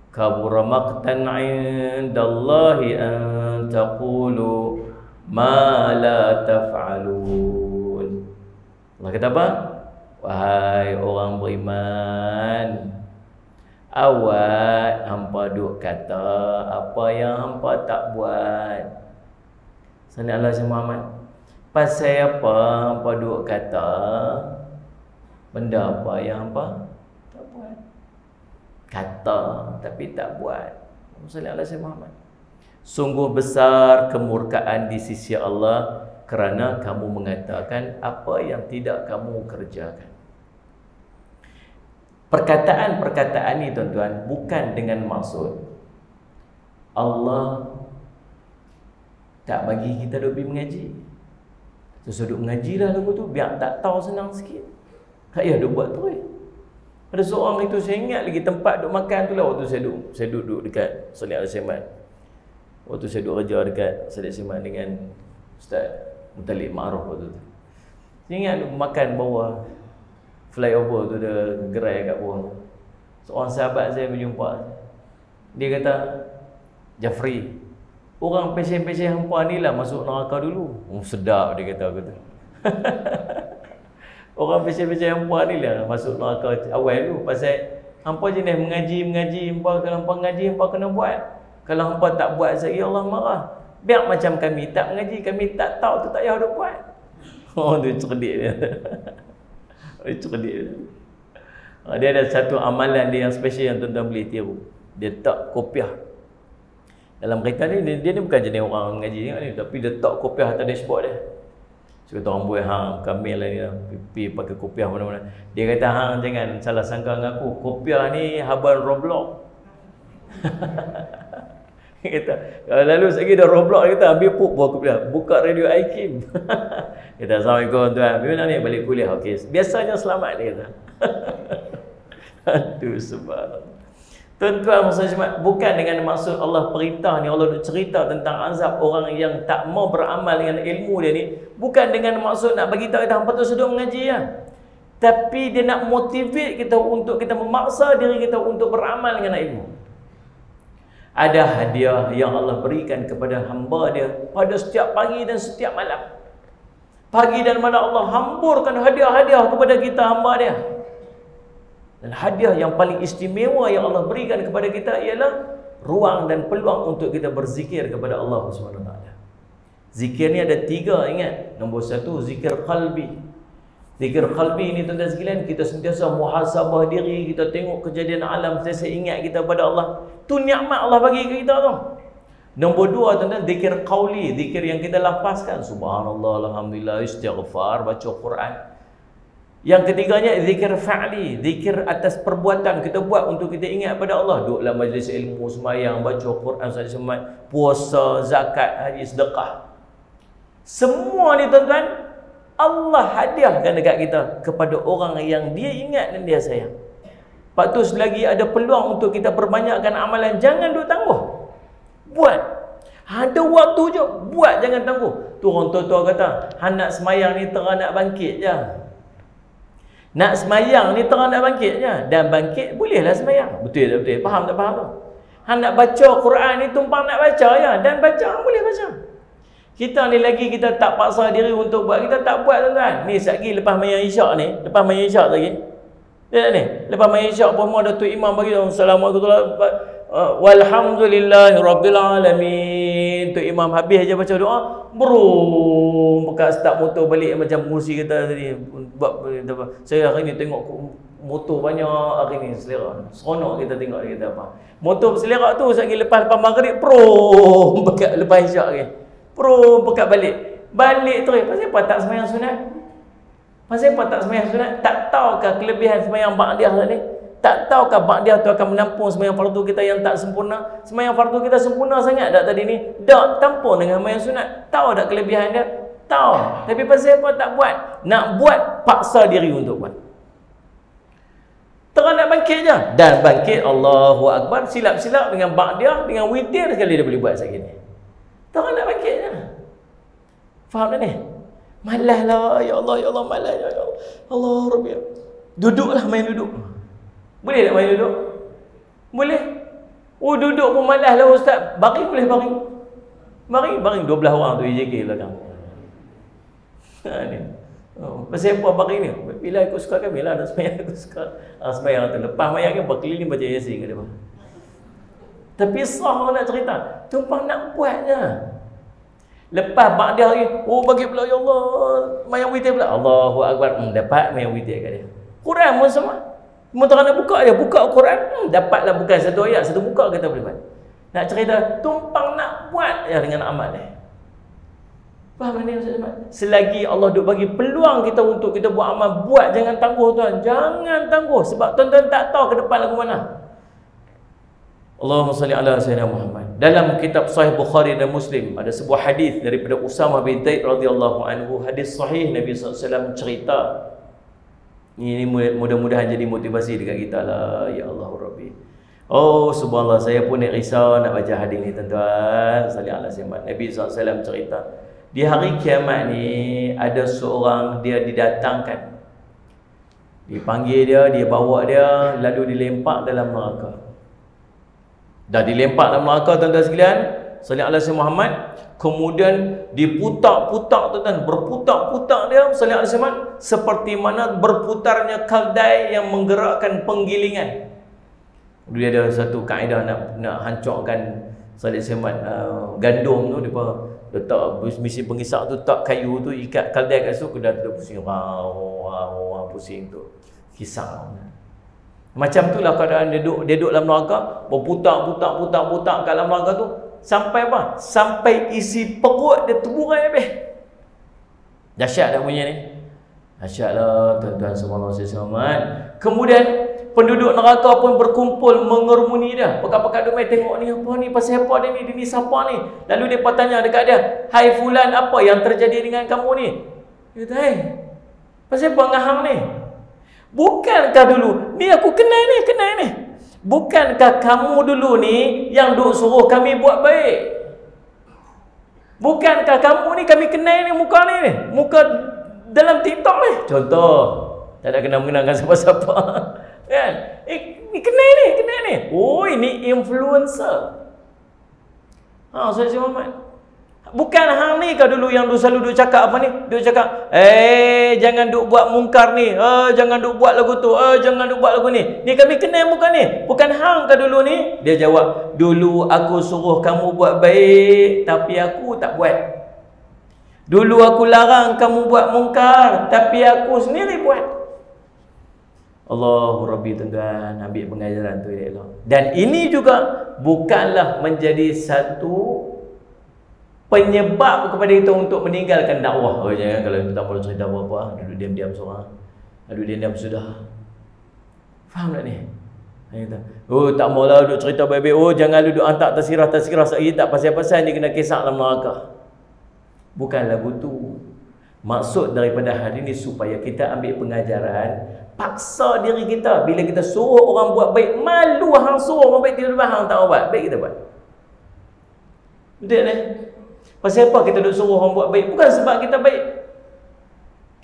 kabura maqtan 'indallahi an taqulu ma la taf'alun. Allah kata apa? Wahai orang beriman, awak hampa duk kata apa yang hampa tak buat. Sallallahu alaihi Muhammad. Pasal apa hampa duk kata benda apa yang hampa tak buat? Kata tapi tak buat. Sallallahu alaihi Muhammad. Sungguh besar kemurkaan di sisi Allah kerana kamu mengatakan apa yang tidak kamu kerjakan. Perkataan-perkataan ini tuan-tuan bukan dengan maksud Allah Tak bagi kita duduk pergi mengaji. Terus duduk mengaji lah lagu tu, biar tak tahu senang sikit. Tak payah duduk buat tu. Ada seorang itu, saya ingat lagi tempat duduk makan tu lah, waktu saya duduk dekat Salih Al-Simat. Waktu saya duduk kerja dekat Salih Al-Simat dengan Ustaz Muttalib Ma'ruf waktu tu. Saya ingat duduk makan bawah flyover tu, ada gerai kat bawah. Seorang sahabat saya berjumpa. Dia kata, Jafri, orang pesen-pesen hampa ni lah masuk neraka dulu. Sedap dia kata aku tu. Orang pesen-pesen hampa ni lah masuk neraka awal dulu. Pasal hampa jenis mengaji, hampa kalau hampa mengaji, hampa kena buat. Kalau hampa tak buat sekali Allah marah. Biar macam kami tak mengaji, kami tak tahu tu tak payah ada buat. Oh, tu cerdik dia. Dia cerdik dia. Dia ada satu amalan dia yang special yang tuan-tuan boleh tiru. Dia tak kopiah. Dalam kereta ni, dia ni bukan jenis orang mengaji ni, tapi dia tak kopiah atas dashboard dia. So kata orang buat hang kamil lah ni, pipi pakai kopiah mana-mana. Dia kata hang jangan salah sangka dengan aku, kopiah ni haban Roblox. Dia kata lalu sekali dah Roblox, dia kata ambil buah kopiah, buka radio Aikim. Kata assalamualaikum tuan, bila ni balik kuliah? Okey, biasanya selamat dia kata. Aduh subhanallah. Tuan-tuan muslimat, bukan dengan maksud Allah perintah ni, Allah cerita tentang azab orang yang tak mau beramal dengan ilmu dia ni, bukan dengan maksud nak bagi tahu kita hangpa tu sedut mengaji ya. Tapi dia nak motivate kita untuk kita memaksa diri kita untuk beramal dengan ilmu. Ada hadiah yang Allah berikan kepada hamba dia pada setiap pagi dan setiap malam. Pagi dan malam Allah hamburkan hadiah-hadiah kepada kita hamba dia. Dan hadiah yang paling istimewa yang Allah berikan kepada kita ialah ruang dan peluang untuk kita berzikir kepada Allah SWT. Zikir ni ada 3, ingat. Nombor 1, zikir qalbi. Zikir qalbi ni tuan-tuan sekalian, kita sentiasa muhasabah diri, kita tengok kejadian alam, sentiasa ingat kita pada Allah. Tu nikmat Allah bagi ke kita tu. Nombor 2 tuan-tuan, zikir qauli, zikir yang kita lafazkan. Subhanallah, alhamdulillah, istighfar, baca Quran. Yang ketiganya zikir fa'li, zikir atas perbuatan kita buat untuk kita ingat pada Allah. Duduk dalam majlis ilmu, sembahyang, baca Quran, salat, puasa, zakat, haji, sedekah. Semua ni tuan-tuan, Allah hadiahkan dekat kita kepada orang yang dia ingat dan dia sayang. Lepas tu selagi ada peluang untuk kita perbanyakkan amalan, jangan duk tangguh. Buat. Ada waktu je, buat, jangan tangguh. Tu orang tua-tua kata, hang nak semayang ni terang nak bangkit je. Nak semayang ni terang nak bangkit je. Dan bangkit bolehlah semayang. Betul tak betul? Faham tak faham tu? Hang nak baca Quran ni tumpang nak baca je. Dan baca, boleh baca. Kita ni lagi kita tak paksa diri untuk buat. Kita tak buat tuan-tuan. Ni sekali lepas mayang isyak ni. Lepas mayang isyak lagi. Lihat ni. Lepas mayang isyak pun ada tu imam bagi. Assalamualaikum walhamdulillahi rabbil alamin. Tu imam habis aja baca doa, bro, bekas start motor balik macam kursi kita tadi. Saya hari ni tengok motor banyak hari ni selera. Seronok kita tengok dia kata apa. Motor berselerak tu sekali lepas maghrib pro bekat lepas isyak ke. Pro bekat balik. Balik terus. Pasal apa tak sembahyang sunat? Pasal apa tak sembahyang sunat? Tak tahukah kelebihan sembahyang ba'diyah tadi? Tak tahukah ba'diyah tu akan menampung sembahyang fardu kita yang tak sempurna? Sembahyang fardu kita sempurna sangat tak tadi ni? Tak tampung dengan sembahyang sunat. Tahu tak kelebihan dia? Tahu. Tapi pasal apa tak buat? Nak buat, paksa diri untuk buat. Terang nak bangkit je. Dan bangkit, Allahu Akbar, silap-silap dengan ba'diyah, dengan witir sekali dia boleh buat sekali ni. Terang nak bangkit je. Faham tak ni? Malas lah, ya Allah, malas, ya Allah. Allah Rabbi. Duduklah, main duduk. Boleh tak main duduk? Boleh. Oh, duduk pun malas lah ustaz. Baring boleh baring. Baring 12 orang tu EJK belakang. Ni. Oh, pasal apa baring ni? Bila aku suka kami lah, nak sembahyang aku suka. Sembahyang tu lepas mayang kan berkeliling baca Yasin ke depan. Tapi sah nak cerita, tumpang nak buat je. Lepas ba'diyah lagi, oh bagi pula ya Allah, mayang witir pula. Allahu Akbar, dapat mayang witir kat dia. Quran pun sama. Sementara nak buka dia, buka Quran, dapatlah bukan satu ayat, satu muka kita boleh buat. Nak cerita, tumpang nak buat ya dengan amal dia. Faham ni Ustaz Ahmad? Selagi Allah duk bagi peluang kita untuk kita buat amal, buat, jangan tangguh tuan. Jangan tangguh sebab tuan-tuan tak tahu ke depan lagu mana. Allahumma salli ala sayyidina Muhammad. dalam kitab Sahih Bukhari dan Muslim ada sebuah hadis daripada Usamah bin Zaid radhiyallahu anhu, hadis sahih Nabi SAW cerita. Ini mudah-mudahan jadi motivasi dekat kita lah. Ya Allah Rabbi. Oh subhanallah, saya pun nak risau nak baca hadis ni tuan-tuan. Sallallahu alaihi wasallam. Nabi SAW cerita, di hari kiamat ni ada seorang dia didatangkan. Dipanggil dia bawa dia, lalu dilempak dalam neraka. Dah dilempak dalam neraka tuan-tuan sekalian, sallallahu alaihi wasallam Muhammad, kemudian diputar-putar tuan-tuan, berputar-putar dia sallallahu alaihi wasallam seperti mana berputarnya keldai yang menggerakkan penggilingan. Dia ada satu kaedah nak hancurkan sallallahu alaihi wasallam gandum tu, dia letak mesin pengisak tu, tak kayu tu, ikat keldai kat situ, kedah tu pusing, pusing tu kisah. Macam itulah keadaan dia duduk dalam neraka, berputar-putar kat dalam neraka tu sampai apa? Sampai isi perut dia terburai habis. Dahsyat dah bunyi ni. Dahsyatlah tuan-tuan semua selamat. Kemudian penduduk neraka pun berkumpul mengerumuni dia. Pekat-pekat domai tengok ni apa ni, pasal apa dia ni siapa ni? Lalu dia tanya dekat dia, "Hai fulan, apa yang terjadi dengan kamu ni?" Dia kata, "Hai, pasal apa ngahang ni? Bukankah dulu ni aku kenal ni. Bukankah kamu dulu ni yang duk suruh kami buat baik? Bukankah kamu ni kami kenal ni muka ni? Muka dalam TikTok ni." Contoh, tak ada kenal-kenalkan siapa-siapa. Kan? Ni kenal ni. Oh, ini influencer. Saya Muhammad. Bukan hang ni kau dulu yang selalu duk cakap apa ni? Duk cakap, jangan duk buat mungkar ni. Jangan duk buat lagu tu. Jangan duk buat lagu ni. Ni kami kenal muka ni. Bukan hang kau dulu ni? Dia jawab, "Dulu aku suruh kamu buat baik, tapi aku tak buat. Dulu aku larang kamu buat mungkar, tapi aku sendiri buat." Allahu Rabbi tuan-tuan, ambil pengajaran tu elok. Dan ini juga bukanlah menjadi satu penyebab kepada kita untuk meninggalkan dakwah. Jangan kalau kita tak perlu cerita apa-apa, duduk diam-diam seorang. Duduk diam-diam sudah. Faham tak ni? Tak maulah duduk cerita baik-baik. Jangan duduk hantar tasirah lagi, tak pasal-pasal ni kena kisah dalam neraka. Bukan lagu tu. Maksud daripada hari ni supaya kita ambil pengajaran, paksa diri kita. Bila kita suruh orang buat baik, malu hang suruh orang baik, tidak hang tak buat baik, kita buat. Betul ni? Pasal apa kita duk suruh orang buat baik? Bukan sebab kita baik.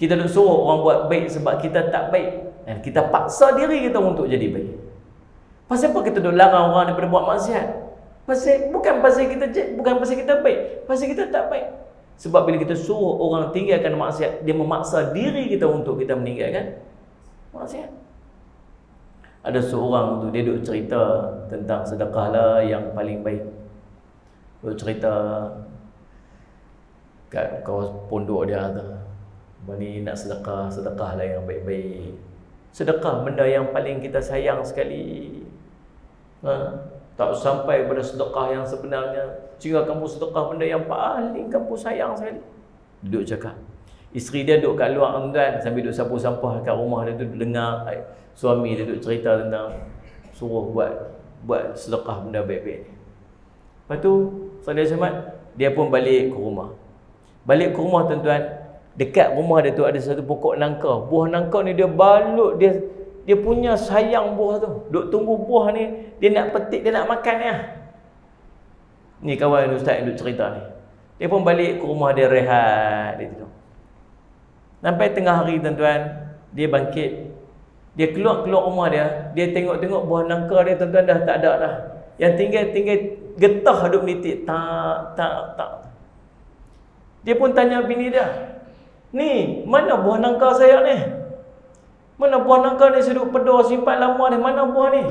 Kita duk suruh orang buat baik sebab kita tak baik. Dan kita paksa diri kita untuk jadi baik. Pasal apa kita duk larang orang daripada buat maksiat? Bukan pasal kita baik, pasal kita tak baik. Sebab bila kita suruh orang tinggalkan maksiat, dia memaksa diri kita untuk kita meninggalkan maksiat. Ada seorang tu, dia duk cerita tentang sedekah lah yang paling baik. Duk cerita kat kawas pondok dia tu, ni nak sedekah lah yang baik-baik. Sedekah benda yang paling kita sayang sekali. Tak sampai pada sedekah yang sebenarnya, sehingga kamu sedekah benda yang paling kamu sayang sekali. Duduk cakap, isteri dia duduk kat luar tuan, sambil duduk sampah-sampah kat rumah dia tu, dengar suami dia duduk cerita tentang suruh buat sedekah benda baik-baik ni. Lepas tu Salih Ahmad, dia pun balik ke rumah. Balik ke rumah tuan-tuan, dekat rumah dia tu ada satu pokok nangka. Buah nangka ni dia balut, dia punya sayang buah tu. Duk tunggu buah ni, dia nak petik, dia nak makan ni. Ni kawan ustaz yang duk cerita ni. Dia pun balik ke rumah dia, rehat dia tidur. Sampai tengah hari tuan-tuan, dia bangkit. Dia keluar rumah dia tengok-tengok buah nangka dia tuan-tuan dah tak ada dah. Yang tinggal getah duk menitik. Tak. Dia pun tanya bini dia, "Ni, mana buah nangka saya ni? Mana buah nangka ni, saya duk pedor simpan lama ni, mana buah ni?"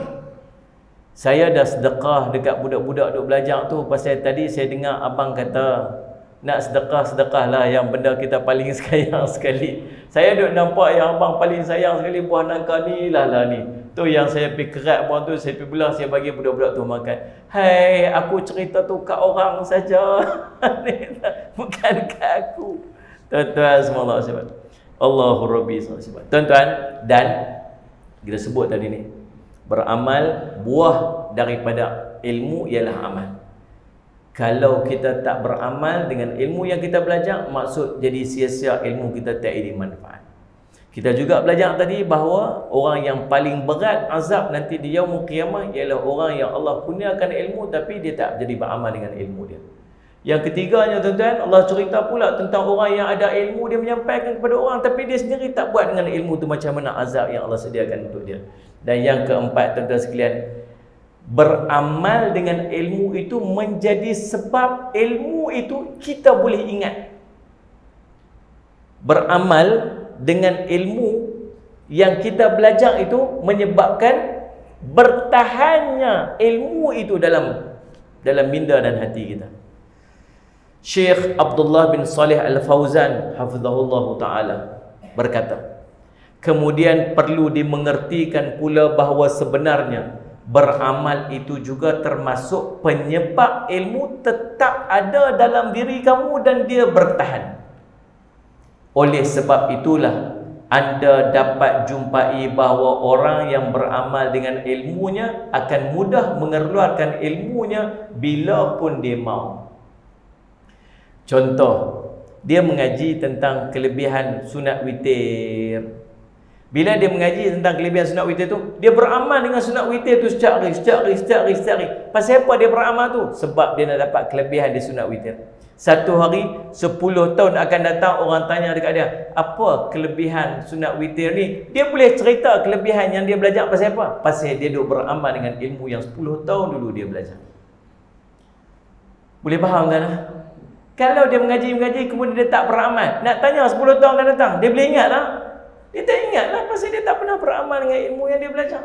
"Saya dah sedekah dekat budak-budak duk belajar tu, pasal tadi saya dengar abang kata nak sedekah lah yang benda kita paling sayang sekali. Saya duk nampak yang abang paling sayang sekali buah nangka ni lah ni. Tu yang saya pergi kerat buah tu, saya pergi belah, saya bagi budak-budak tu makan. Hai, aku cerita tu kat orang saja. Bukan kat aku." Tuan-tuan semua Allah sebab Allahu Rabbi sebab. Tuan-tuan, dan kita sebut tadi ni, beramal, buah daripada ilmu ialah amal. Kalau kita tak beramal dengan ilmu yang kita belajar, maksud jadi sia-sia ilmu kita tak ada manfaat. Kita juga belajar tadi bahawa orang yang paling berat azab nanti di yaumul qiyamah ialah orang yang Allah kurniakan ilmu tapi dia tak jadi beramal dengan ilmu dia. Yang ketiganya tuan-tuan, Allah cerita pula tentang orang yang ada ilmu, dia menyampaikan kepada orang tapi dia sendiri tak buat dengan ilmu tu, macam mana azab yang Allah sediakan untuk dia. Dan yang keempat tuan-tuan sekalian, beramal dengan ilmu itu menjadi sebab ilmu itu kita boleh ingat. Beramal dengan ilmu yang kita belajar itu menyebabkan bertahannya ilmu itu dalam minda dan hati kita. Syekh Abdullah bin Salih Al-Fauzan hafizahullah ta'ala berkata, kemudian perlu dimengertikan pula bahawa sebenarnya beramal itu juga termasuk penyebab ilmu tetap ada dalam diri kamu dan dia bertahan. Oleh sebab itulah anda dapat jumpai bahawa orang yang beramal dengan ilmunya akan mudah mengeluarkan ilmunya bila pun dia mahu. Contoh, dia mengaji tentang kelebihan sunat witir. Bila dia mengaji tentang kelebihan sunat witir tu, dia beramal dengan sunat witir tu setiap hari. Pasal apa dia beramal tu? Sebab dia nak dapat kelebihan di sunat witir. Satu hari, 10 tahun akan datang, orang tanya dekat dia, apa kelebihan sunat witir ni? Dia boleh cerita kelebihan yang dia belajar pasal apa? Pasal dia duk beramal dengan ilmu yang 10 tahun dulu dia belajar. Boleh faham tak? Kalau dia mengaji kemudian dia tak beramal, nak tanya 10 tahun akan datang, dia boleh ingat tak? Dia tak ingat lah pasal dia tak pernah beramal dengan ilmu yang dia belajar.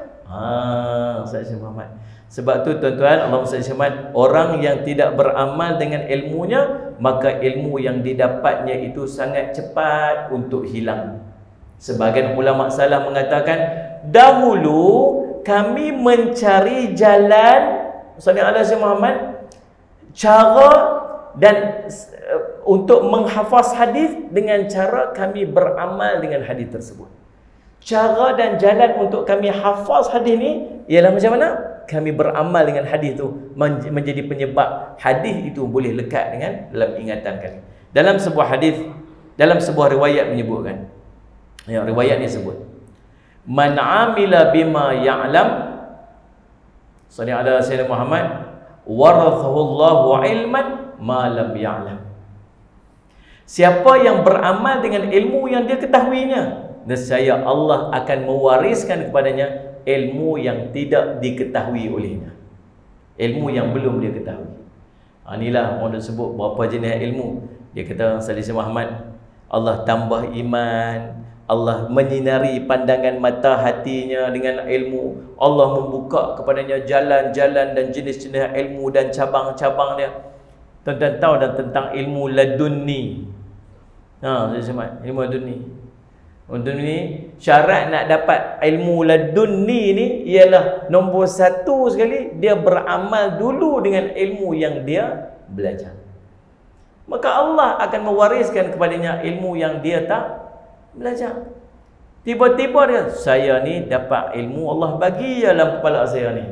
Ustaz Muhammad. Sebab tu tuan-tuan, Allahumma salli Muhammad, orang yang tidak beramal dengan ilmunya, maka ilmu yang didapatnya itu sangat cepat untuk hilang. Sebahagian ulama salaf mengatakan, dahulu kami mencari jalan sallallahu alaihi Muhammad, cara dan untuk menghafaz hadis dengan cara kami beramal dengan hadis tersebut. Cara dan jalan untuk kami hafaz hadis ni ialah macam mana? Kami beramal dengan hadis tu, menjadi penyebab hadis itu boleh lekat dengan dalam ingatan kami. Dalam sebuah hadis, dalam sebuah riwayat menyebutkan, yang riwayat ni sebut, man amila bima ya'lam, sallallahu alaihi wasallam Muhammad, warathahu Allahu ilman ma lam ya'lam. Siapa yang beramal dengan ilmu yang dia ketahuinya, nescaya Allah akan mewariskan kepadanya ilmu yang tidak diketahui olehnya, ilmu yang belum dia ketahui. Inilah orang sebut berapa jenis ilmu. Dia kata Sallallahu Muhammad, Allah tambah iman, Allah menyinari pandangan mata hatinya dengan ilmu, Allah membuka kepadanya jalan-jalan dan jenis-jenis ilmu dan cabang-cabang dia. Tuan-tuan tahu dan tentang ilmu ladunni. Ilmu ladunni. Ladunni, syarat nak dapat ilmu ladunni ni ialah nombor satu sekali, dia beramal dulu dengan ilmu yang dia belajar. Maka Allah akan mewariskan kepadanya ilmu yang dia tak belajar. Tiba-tiba dia, saya ni dapat ilmu Allah bagi dalam kepala saya ni.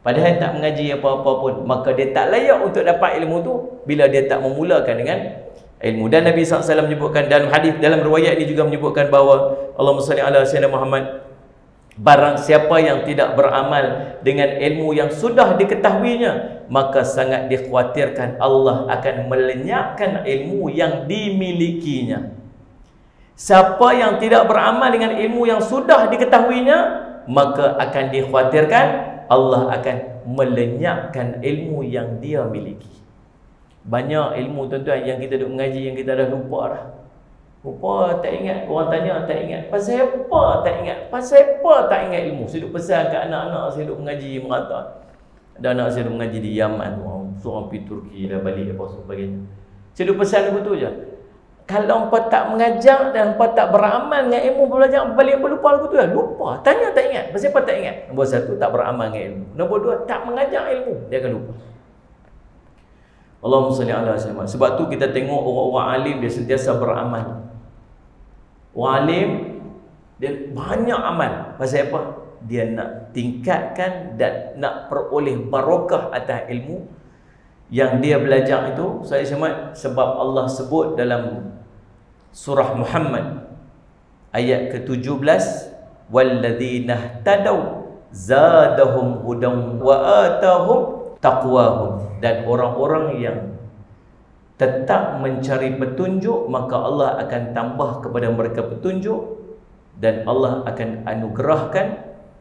Padahal tak mengaji apa-apa pun, maka dia tak layak untuk dapat ilmu tu bila dia tak memulakan dengan ilmu. Dan Nabi SAW menyebutkan dalam hadis, dalam riwayat ini juga menyebutkan bahawa Allahumma salli ala sayyidina Muhammad, barang siapa yang tidak beramal dengan ilmu yang sudah diketahuinya, maka sangat dikhawatirkan Allah akan melenyapkan ilmu yang dimilikinya. Siapa yang tidak beramal dengan ilmu yang sudah diketahuinya, maka akan dikhawatirkan Allah akan melenyapkan ilmu yang dia miliki. Banyak ilmu tuan-tuan yang kita duk mengaji yang kita dah lupa dah. Lupa, tak ingat. Orang tanya tak ingat. Pasal apa tak ingat? Pasal apa tak ingat ilmu? Saya duk pesan kat anak-anak saya duk mengaji merata. Ada anak saya duk mengaji di Yaman, seorang pergi Turki dah balik apa sebagainya. Saya duk pesan begitu je. Kalau hampa tak mengajar dan hampa tak beramal dengan ilmu belajar, balik berlupa lagu tu ya. Lupa. Tanya tak ingat. Pasal apa tak ingat? Nombor satu, tak beramal dengan ilmu. Nombor dua, tak mengajar ilmu. Dia akan lupa. Allahumma salli ala sayyidina. Sebab tu kita tengok orang-orang alim dia sentiasa beramal. Orang alim dia banyak amal. Pasal apa? Dia nak tingkatkan dan nak peroleh barakah atas ilmu yang dia belajar itu, saya selamat sebab Allah sebut dalam surah Muhammad ayat ke-17, walladzina tadaw zadahum hudan wa atahum taqwahum, dan orang-orang yang tetap mencari petunjuk maka Allah akan tambah kepada mereka petunjuk dan Allah akan anugerahkan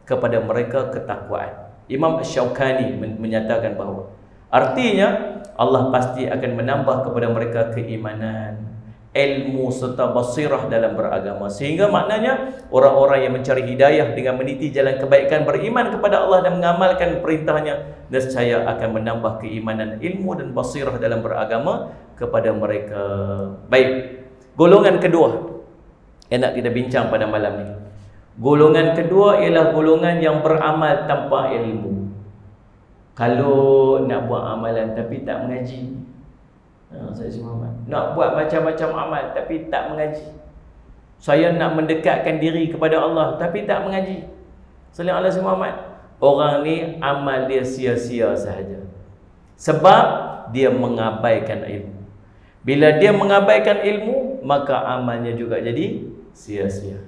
kepada mereka ketakwaan. Imam Asy-Syaukani menyatakan bahawa artinya Allah pasti akan menambah kepada mereka keimanan, ilmu serta basirah dalam beragama, sehingga maknanya orang-orang yang mencari hidayah dengan meniti jalan kebaikan, beriman kepada Allah dan mengamalkan perintahnya, nescaya akan menambah keimanan, ilmu dan basirah dalam beragama kepada mereka. Baik, golongan kedua yang nak kita bincang pada malam ni, golongan kedua ialah golongan yang beramal tanpa ilmu. Kalau nak buat amalan tapi tak mengaji, saya Muhammad, nak buat macam-macam amal tapi tak mengaji. Saya nak mendekatkan diri kepada Allah tapi tak mengaji. Sallallahu alaihi Muhammad. Orang ni amal dia sia-sia sahaja, sebab dia mengabaikan ilmu. Bila dia mengabaikan ilmu, maka amalnya juga jadi sia-sia.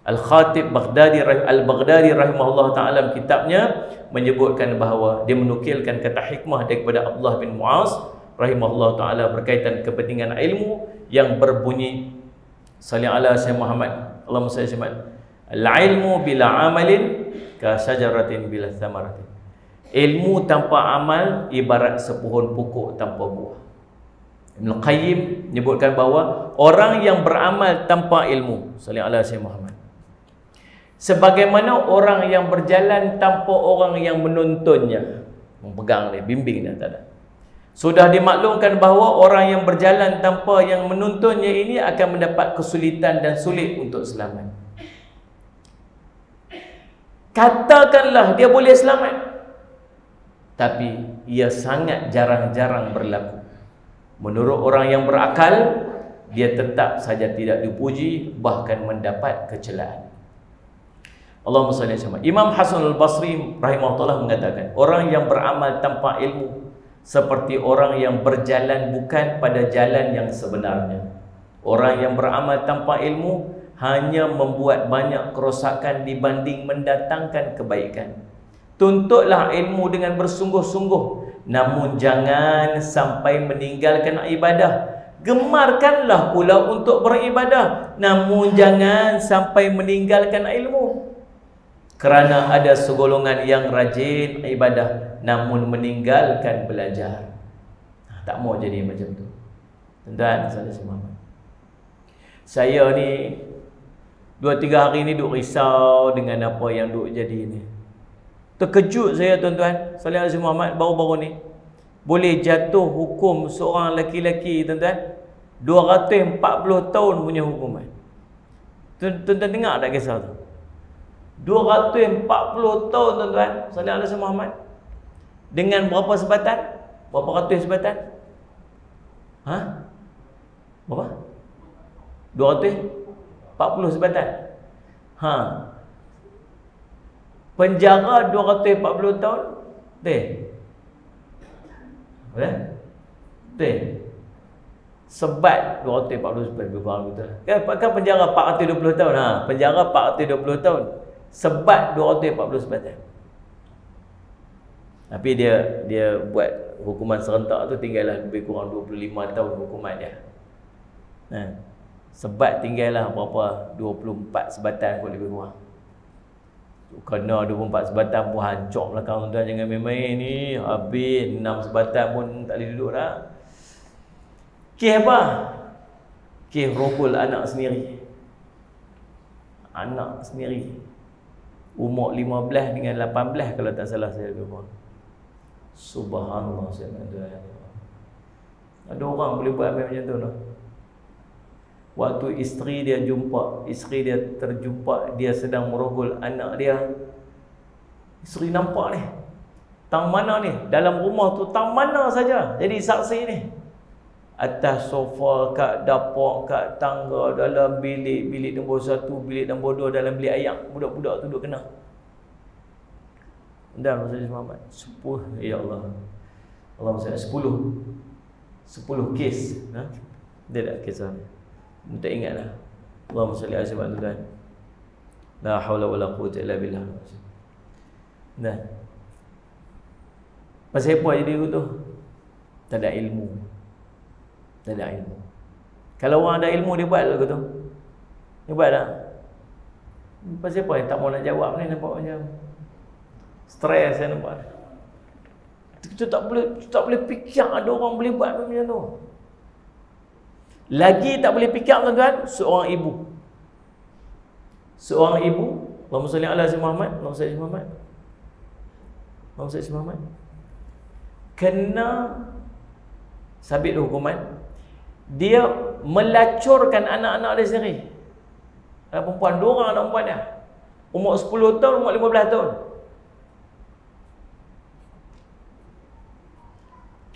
Al-Khatib Al-Baghdadi rahimahullah ta'ala kitabnya menyebutkan bahawa dia menukilkan kata hikmah daripada Abdullah bin Muaz rahimahullah ta'ala berkaitan kepentingan ilmu yang berbunyi, salli ala sayyidina Muhammad, Allahumma salli ala Muhammad, al-ilmu bila amalin ka syajaratin bila thamaratin. Ilmu tanpa amal ibarat sepohon pokok tanpa buah. Ibn Qayyim menyebutkan bahawa orang yang beramal tanpa ilmu, salli ala sayyidina Muhammad, sebagaimana orang yang berjalan tanpa orang yang menuntunnya, memegang dia, bimbing dia, tak ada. Sudah dimaklumkan bahawa orang yang berjalan tanpa yang menuntunnya ini akan mendapat kesulitan dan sulit untuk selamat. Katakanlah dia boleh selamat, tapi ia sangat jarang-jarang berlaku. Menurut orang yang berakal, dia tetap saja tidak dipuji, bahkan mendapat kecelaan. Allahumma salli alaihi wasallam. Imam Hasan al-Basri rahimahullah mengatakan, orang yang beramal tanpa ilmu seperti orang yang berjalan bukan pada jalan yang sebenarnya. Orang yang beramal tanpa ilmu hanya membuat banyak kerosakan dibanding mendatangkan kebaikan. Tuntutlah ilmu dengan bersungguh-sungguh, namun jangan sampai meninggalkan ibadah. Gemarkanlah pula untuk beribadah, namun jangan sampai meninggalkan ilmu. Kerana ada segolongan yang rajin ibadah namun meninggalkan belajar. Tak mau jadi macam tu. Tuan-tuan, saya ni 2-3 hari ni duk risau dengan apa yang duk jadi ni. Terkejut saya tuan-tuan, sallallahu alaihi Muhammad, baru-baru ni boleh jatuh hukum seorang lelaki-lelaki tuan-tuan 240 tahun punya hukuman. Tuan-tuan dengar tak kisah tu? 240 tahun tuan-tuan, sallallahu alaihi Muhammad. Dengan berapa sebatan? Berapa ratus sebatan? Berapa? 240 sebatan. Penjara 240 tahun. Sebat 240 sebatan lebih kurang betul. Kan penjara 420 tahun. Penjara 420 tahun. Sebat 240 sebatan. Tapi dia buat hukuman serentak tu tinggallah lebih kurang 25 tahun hukuman dia. Sebat tinggallah berapa 24 sebatan kot lebih kurang. Kena 24 sebatan pun hancur belakang tuan, jangan main-main ni. Habis 6 sebatan pun tak boleh duduk dah. Kes apa? Kes rogol anak sendiri. Anak sendiri. Umur 15 dengan 18 kalau tak salah saya lebih kurang. Subhanallah, saya kata ada orang boleh buat macam tu lah. Waktu isteri dia terjumpa, dia sedang merogol anak dia. Isteri nampak ni, tang mana ni, dalam rumah tu tang mana saja jadi saksi ni. Atas sofa, kat dapur, kat tangga, dalam bilik nombor 1, bilik nombor 2, dalam bilik ayam, budak-budak tu duduk kena. Dan Rasulullah Muhammad sepuh, ya Allah. Allahumma salli 10 kes. Dia tak kisah. Tak ingat lah. Allahumma salli ala sayyidina Tuhan. La haula wala quwwata illa billah. Nah. Pasal apa jadi tu? Tak ada ilmu. Tak ada ilmu. Kalau orang ada ilmu dia buat lagu tu. Dia buat tak? Pasal apa yang tak mau nak jawab ni, nampak macam stres saya nampak. Kita tak boleh fikir ada orang boleh buat macam tu. Lagi tak boleh fikir tuan-tuan, seorang ibu. Seorang ibu, Allahumma salli ala sayyidina Muhammad, Allahumma salli ala Muhammad. Allahumma salli ala Muhammad. Kena sabit hukuman. Dia melacurkan anak-anak dia sendiri. Anak perempuan, 2 orang anak perempuan dia. Umur 10 tahun, umur 15 tahun.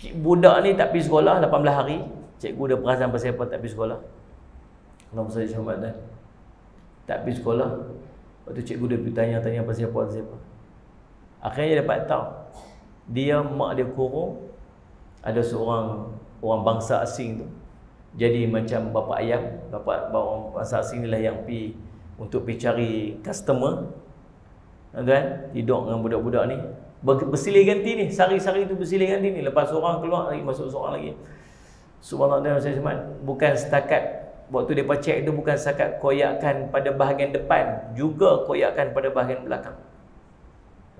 Budak ni tak pergi sekolah 18 hari. Cikgu dia perasan pasal apa tak pergi sekolah. Allahumma salli ala Muhammad. Tak pergi sekolah. Lepas tu cikgu dia pergi tanya pasal apa. Akhirnya dia dapat tahu. Dia, mak dia kurung. Ada seorang orang bangsa asing tu. Jadi macam bapa ayam. Orang bangsa asing ni lah yang pergi untuk pergi cari customer. Kan? Tidur dengan budak-budak ni. Bersilih ganti ni. Sari-sari tu bersilih ganti ni. Lepas seorang keluar lagi, masuk seorang lagi. Subhanallah, bukan setakat waktu mereka cek tu, bukan setakat koyakan pada bahagian depan, juga koyakan pada bahagian belakang.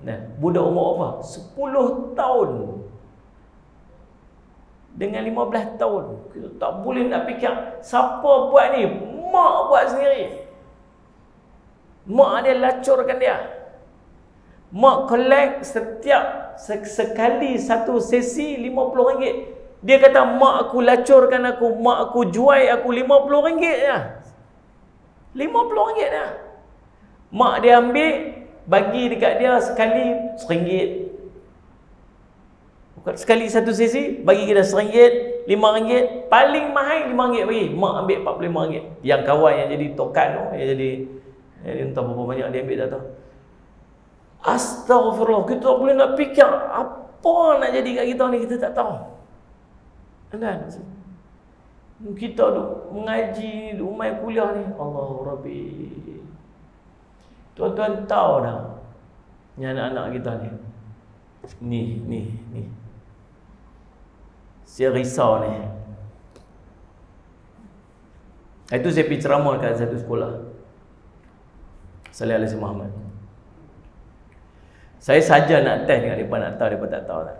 Nah, budak umur apa? 10 tahun dengan 15 tahun. Kita tak boleh nak fikir siapa buat ni. Mak buat sendiri. Mak dia lacurkan dia. Mak collect setiap sekali satu sesi RM50. Dia kata, mak aku lacurkan aku, mak aku jual aku RM50 je. RM50 je. Mak dia ambil, bagi dekat dia sekali RM1. Sekali satu sesi, bagi kita RM1, RM5. Paling mahal RM5 bagi. Mak ambil RM45. Yang kawan yang jadi tokan tu, yang jadi entah berapa banyak dia ambil tak tahu. Astaghfirullah, kita tak boleh nak fikir apa nak jadi kat kita ni, kita tak tahu. Kan? Kita duk mengaji, duk main kuliah ni, Allah Rabbi. Tuan-tuan tahu dah, ni anak-anak kita ni. Ni. Saya risau ni. Itu saya pergi ceramah kat satu sekolah. Sallallahu alaihi Muhammad. Saya saja nak test dengan mereka, nak tahu, mereka tak tahu tak.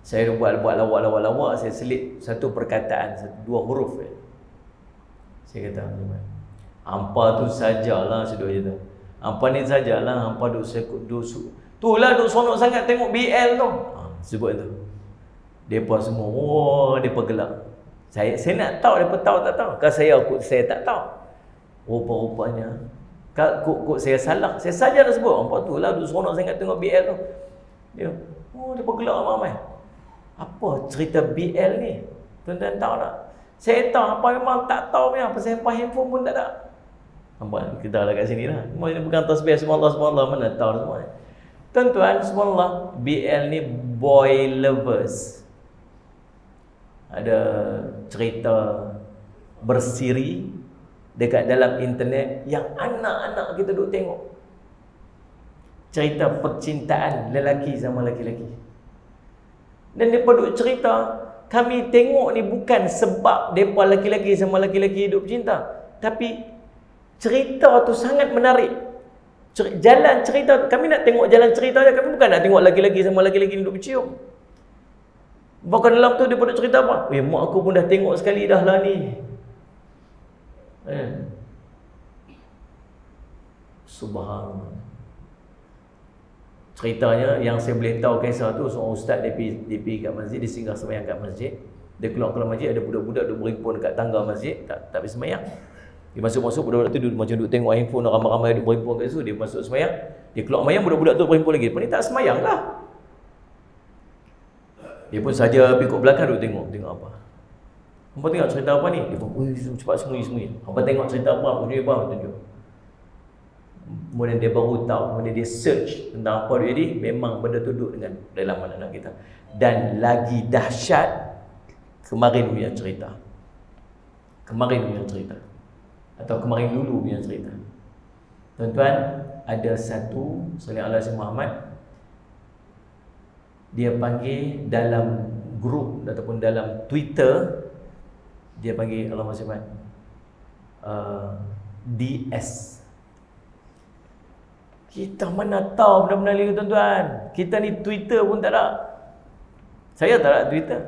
Saya buat lawak, saya selit satu perkataan, 2 huruf. Saya kata, hampa tu sajalah, sedut je tu. Hampa ni sajalah, hampa itulah duk sonok sangat tengok BL tu. Sebut tu. Depa semua, depa gelak. Saya nak tahu, depa tahu tak tahu. Kalau saya tak tahu. Rupa-rupanya, kok saya salah. Saya saja dah sebut, hampa tu lah duk sonok sangat tengok BL tu. Dia, depa gelak ramai. Apa cerita BL ni? Tuan-tuan tahu tak? Saya tahu apa memang tak tahu punya. Pasal handphone pun tak ada. Nampak kita lah kat sini lah. Semua ini bukan tasbih subhanallah, mana tahu semua. Tuan-tuan, subhanallah, BL ni boy lovers. Ada cerita bersiri dekat dalam internet yang anak-anak kita duk tengok. Cerita percintaan lelaki sama lelaki-lelaki. Dan mereka duk cerita, kami tengok ni bukan sebab mereka lelaki-lelaki sama lelaki-lelaki hidup cinta, tapi cerita tu sangat menarik. Jalan cerita, kami nak tengok jalan cerita je, kami bukan nak tengok lelaki-lelaki sama lelaki-lelaki hidup bercium. Bahkan dalam tu dia duk cerita apa? Mak aku pun dah tengok sekali dah lah ni. Subhanallah. Ceritanya yang saya boleh tahu kisah tu, seorang ustaz dia pergi kat masjid, dia singgah sembahyang kat masjid. Dia keluar masjid, ada budak-budak duk berimpun dekat tangga masjid, tak pergi sembahyang. Dia masuk budak-budak tu macam duk tengok handphone, ramai-ramai duk berimpun kat situ. Dia masuk sembahyang, dia keluar sembahyang, budak-budak tu berimpun lagi. Lepas ni tak sembahyang lah. Dia pun saja pergi kat belakang duk tengok apa. Hampa tengok cerita apa ni? Dia pun cepat sembunyi. Hampa tengok cerita apa? Tunjuk apa? Tunjuk. Kemudian dia baru tahu, kemudian dia search tentang apa dia ni, memang benda tu duduk dengan dalam anak-anak kita. Dan lagi dahsyat, kemarin punya cerita. Kemarin punya cerita. Atau kemarin dulu punya cerita. Tuan-tuan, ada satu Salih Allah Muhammad, dia panggil dalam grup ataupun dalam Twitter, dia panggil Allah Muhammad DS. Kita mana tahu benda-benda ni tuan-tuan. Kita ni Twitter pun tak ada. Saya tak ada Twitter.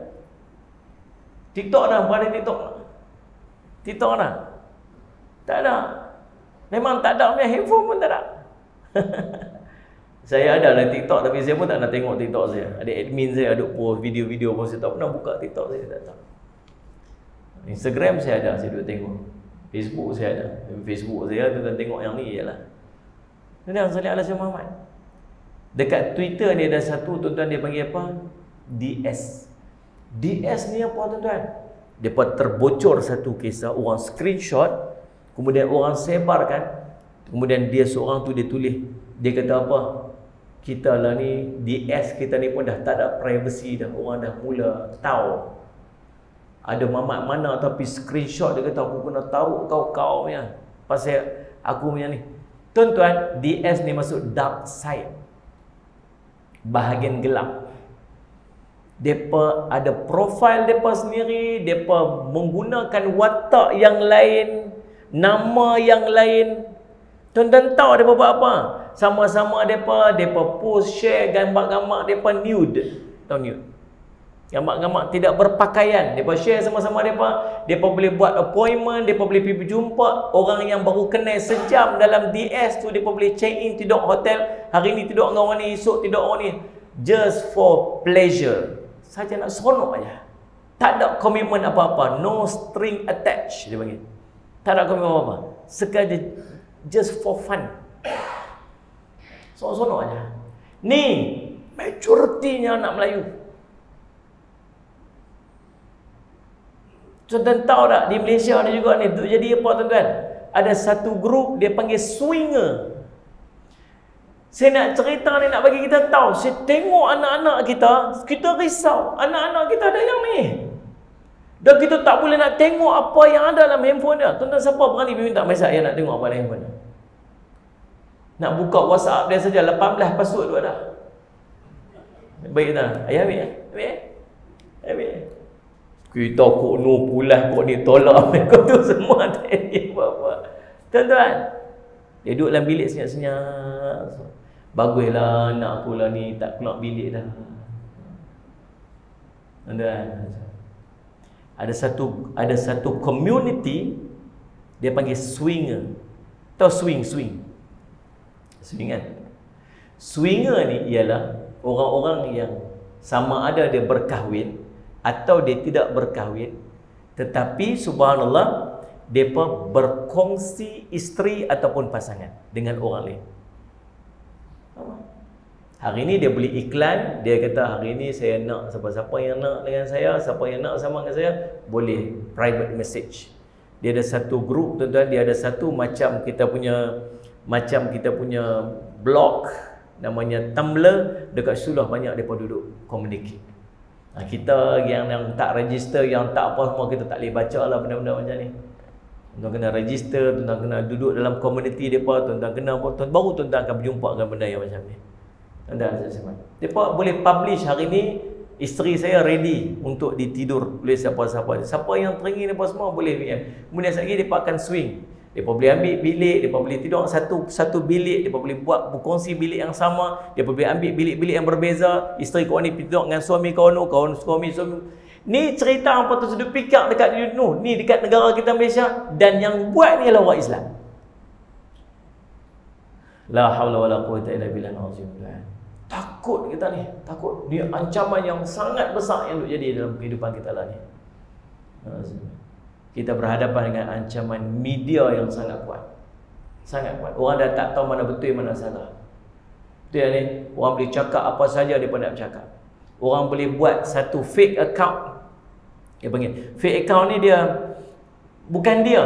TikTok dah, berada TikTok. TikTok dah. Tak ada. Memang tak ada, punya handphone pun tak ada. Saya ada lah TikTok, tapi saya pun tak nak tengok TikTok saya. Ada admin saya ada post video-video pun, saya tak pernah buka TikTok saya, tak tahu. Instagram saya ada, saya duduk tengok. Facebook saya ada. Facebook saya tu kan tengok yang ni je lah. Tuan-tuan Salih Allah Muhammad. Dekat Twitter ni ada satu, tuan-tuan, dia panggil apa? DS. DS ni apa tuan-tuan? Depa terbocor satu kisah, orang screenshot, kemudian orang sebarkan, kemudian dia seorang tu dia tulis, dia kata apa? Kita lah ni, DS kita ni pun dah tak ada privacy dah. Orang dah mula tahu. Ada mamat mana tapi screenshot, dia kata aku kena tahu kau punya pasal aku punya ni. Tuan-tuan, DS ni masuk dark side, bahagian gelap. Depa ada profil depa sendiri, depa menggunakan watak yang lain, nama yang lain. Tuan-tuan tahu depa buat apa? Sama-sama depa post share gambar-gambar depa nude. Tahu nude? Gambar-gambar tidak berpakaian. Depa share sama-sama depa boleh buat appointment, depa boleh pergi jumpa orang yang baru kenal sejam dalam DS tu, depa boleh check in tidur hotel. Hari ni tidur dengan orang ni, esok tidur orang ni. Just for pleasure. Saja nak seronok aja. Tak ada komitmen apa-apa, no string attached dia panggil. Tak ada komitmen apa-apa. Sekadar just for fun. Seronok aja. Ni majoritinya anak Melayu. Tuan-tuan tahu tak, di Malaysia ada juga ni, jadi apa tuan-tuan? Ada satu grup dia panggil swinger. Saya nak cerita ni, nak bagi kita tahu. Saya tengok anak-anak kita risau. Anak-anak kita ada yang ni. Dan kita tak boleh nak tengok apa yang ada dalam handphone dia. Tuan-tuan, siapa berani minta mesej yang nak tengok apa dalam handphone dia? Nak buka WhatsApp dia saja, 18 password tu ada. Baik tak? Ayah ambil. Ambil. Kita kok no pulas kok ni tolak kau tu semua tak ada apa-apa. Tuan-tuan, dia duduk dalam bilik senyap-senyap. Baguslah anak aku lah ni tak keluar bilik dah. Tuan-tuan, ada satu community dia panggil swinger. Tahu swing kan? Swinger ni ialah orang-orang yang sama ada dia berkahwin atau dia tidak berkahwin, tetapi subhanallah mereka berkongsi isteri ataupun pasangan dengan orang lain. Hari ni dia beli iklan, dia kata hari ni saya nak siapa-siapa yang nak dengan saya, siapa yang nak sama dengan saya, boleh private message. Dia ada satu grup tuan-tuan, dia ada satu macam kita punya blog namanya Tumblr, dekat Sulah banyak depa duduk communicate. Kita yang tak register, yang tak apa semua, kita tak boleh baca lah benda-benda macam ni. Tuan-tuan kena register, tuan-tuan kena duduk dalam komuniti mereka, tuan-tuan kena apa, baru tuan-tuan akan berjumpa dengan benda yang macam ni. Tuan-tuan, mereka boleh publish hari ni, isteri saya ready untuk ditidur oleh siapa-siapa. Siapa yang teringin mereka semua boleh PM. Kemudian sekejap lagi mereka akan swing. Mereka boleh ambil bilik, mereka boleh tidur satu bilik, mereka boleh buat berkongsi bilik yang sama, mereka boleh ambil bilik-bilik yang berbeza. Isteri kau ni tidur dengan suami kau ni, suami. Ni cerita apa tu sudah pikir dekat ni dekat negara kita Malaysia, dan yang buat ni adalah orang Islam. La haula wala quwwata illa billah. Takut kita ni, takut. Dia ancaman yang sangat besar yang jadi dalam kehidupan kita lah ni. Kita berhadapan dengan ancaman media yang sangat kuat. Sangat kuat. Orang dah tak tahu mana betul mana salah. Betul ni, orang boleh cakap apa saja dia pun nak bercakap. Orang boleh buat satu fake account. Dia panggil fake account ni, dia bukan dia.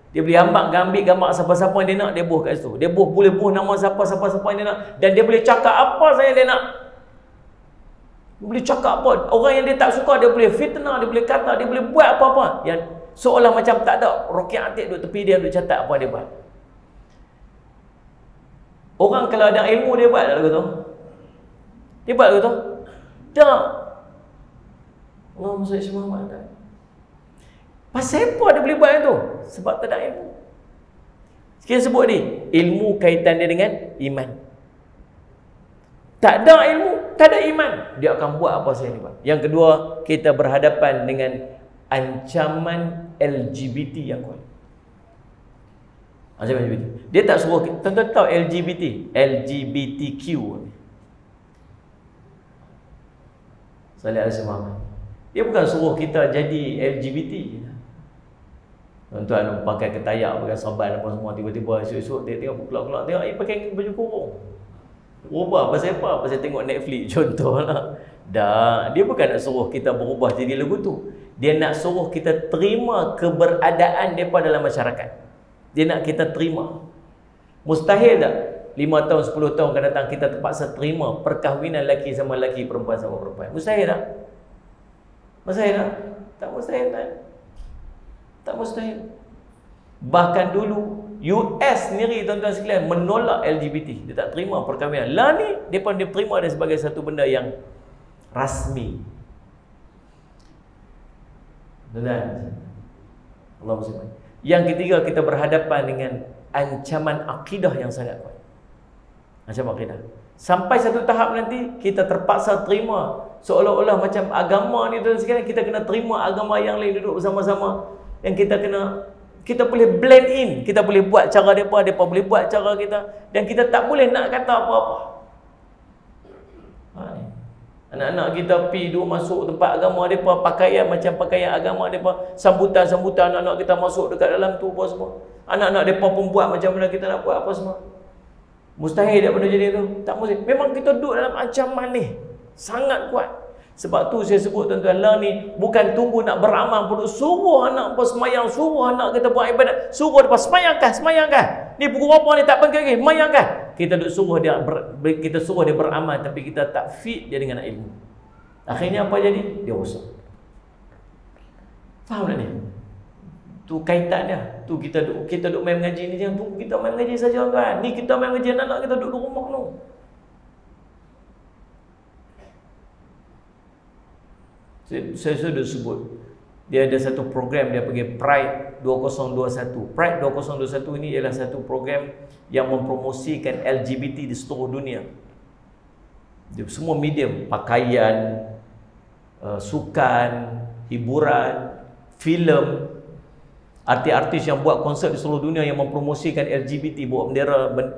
Dia boleh ambil gambar siapa-siapa yang dia nak, dia buh kat situ. Dia boleh buh nama siapa-siapa yang dia nak, dan dia boleh cakap apa saja dia nak. Dia boleh cakap apa. Orang yang dia tak suka, dia boleh fitnah, dia boleh kata, dia boleh buat apa-apa. Yang seolah macam tak ada. Rokiat Atik duduk tepi dia, duduk catat apa dia buat. Orang kalau ada ilmu, dia buat tak lagu tu? Dia buat lagu tu? Tak. Allahumma salli ala Muhammad. Pasal apa dia boleh buat itu? Sebab tak ada ilmu. Sekian sebut ni, ilmu kaitan dia dengan iman. Tak ada ilmu, tak ada iman, dia akan buat apa saja dia buat. Yang kedua, kita berhadapan dengan ancaman LGBT yang kuat. Ancaman LGBT. Dia tak suruh, tuan-tuan tahu LGBT, LGBTQ. Salih alaihi wasallam. Dia bukan suruh kita jadi LGBT. Tuan-tuan pakai ketayak, pakai saban apa semua, tiba-tiba esok-esok dia tengok kelak-kelak, tengok pakai baju kurung. Berubah pasal apa? Pasal tengok Netflix contohlah. Dah, dia bukan nak suruh kita berubah jadi lagu tu. Dia nak suruh kita terima keberadaan depa dalam masyarakat. Dia nak kita terima. Mustahil tak 5 tahun 10 tahun akan datang kita terpaksa terima perkahwinan lelaki sama lelaki, perempuan sama perempuan? Mustahil tak? Mustahil tak? Tak mustahil tak? Tak mustahil. Bahkan dulu US sendiri tuan-tuan sekalian menolak LGBT. Dia tak terima perkahwinan. Lah ni dia terima dia sebagai satu benda yang rasmi. Tuan-tuan, Allah SWT. Yang ketiga, kita berhadapan dengan ancaman akidah yang sangat kuat. Ancaman akidah. Sampai satu tahap nanti kita terpaksa terima seolah-olah macam agama ni tuan-tuan sekalian, kita kena terima agama yang lain duduk bersama-sama. Yang kita boleh blend in, kita boleh buat cara mereka boleh buat cara kita, dan kita tak boleh nak kata apa-apa. Anak-anak kita pergi duduk masuk tempat agama mereka, pakaian macam pakaian agama mereka, sambutan-sambutan anak-anak kita masuk dekat dalam tu apa semua. Anak-anak mereka pun buat macam mana kita nak buat apa semua. Mustahil tak benda jadi tu? Tak mustahil. Memang kita duduk dalam ancaman ni sangat kuat. Sebab tu saya sebut tuan-tuan, lah ni bukan tunggu nak beramal pun, suruh anak apa semayang, suruh anak kita buat ibadat, suruh dia semayangkah. Ni pukul berapa ni tak pergi lagi, semayangkah. Kita suruh dia beramal, tapi kita tak fit dia dengan ilmu. Akhirnya apa jadi? Dia rosak. Faham tak ni? Tu kaitan dia. Tu kita duduk main mengaji ni, jangan tunggu kita main mengaji saja tuan. Ni kita main mengaji, anak-anak kita duduk di rumah tu. Saya sudah sebut, dia ada satu program, dia panggil Pride 2021. Pride 2021 ini ialah satu program yang mempromosikan LGBT di seluruh dunia. Dia semua medium, pakaian, sukan, hiburan, filem, artis-artis yang buat konsert di seluruh dunia yang mempromosikan LGBT, bawa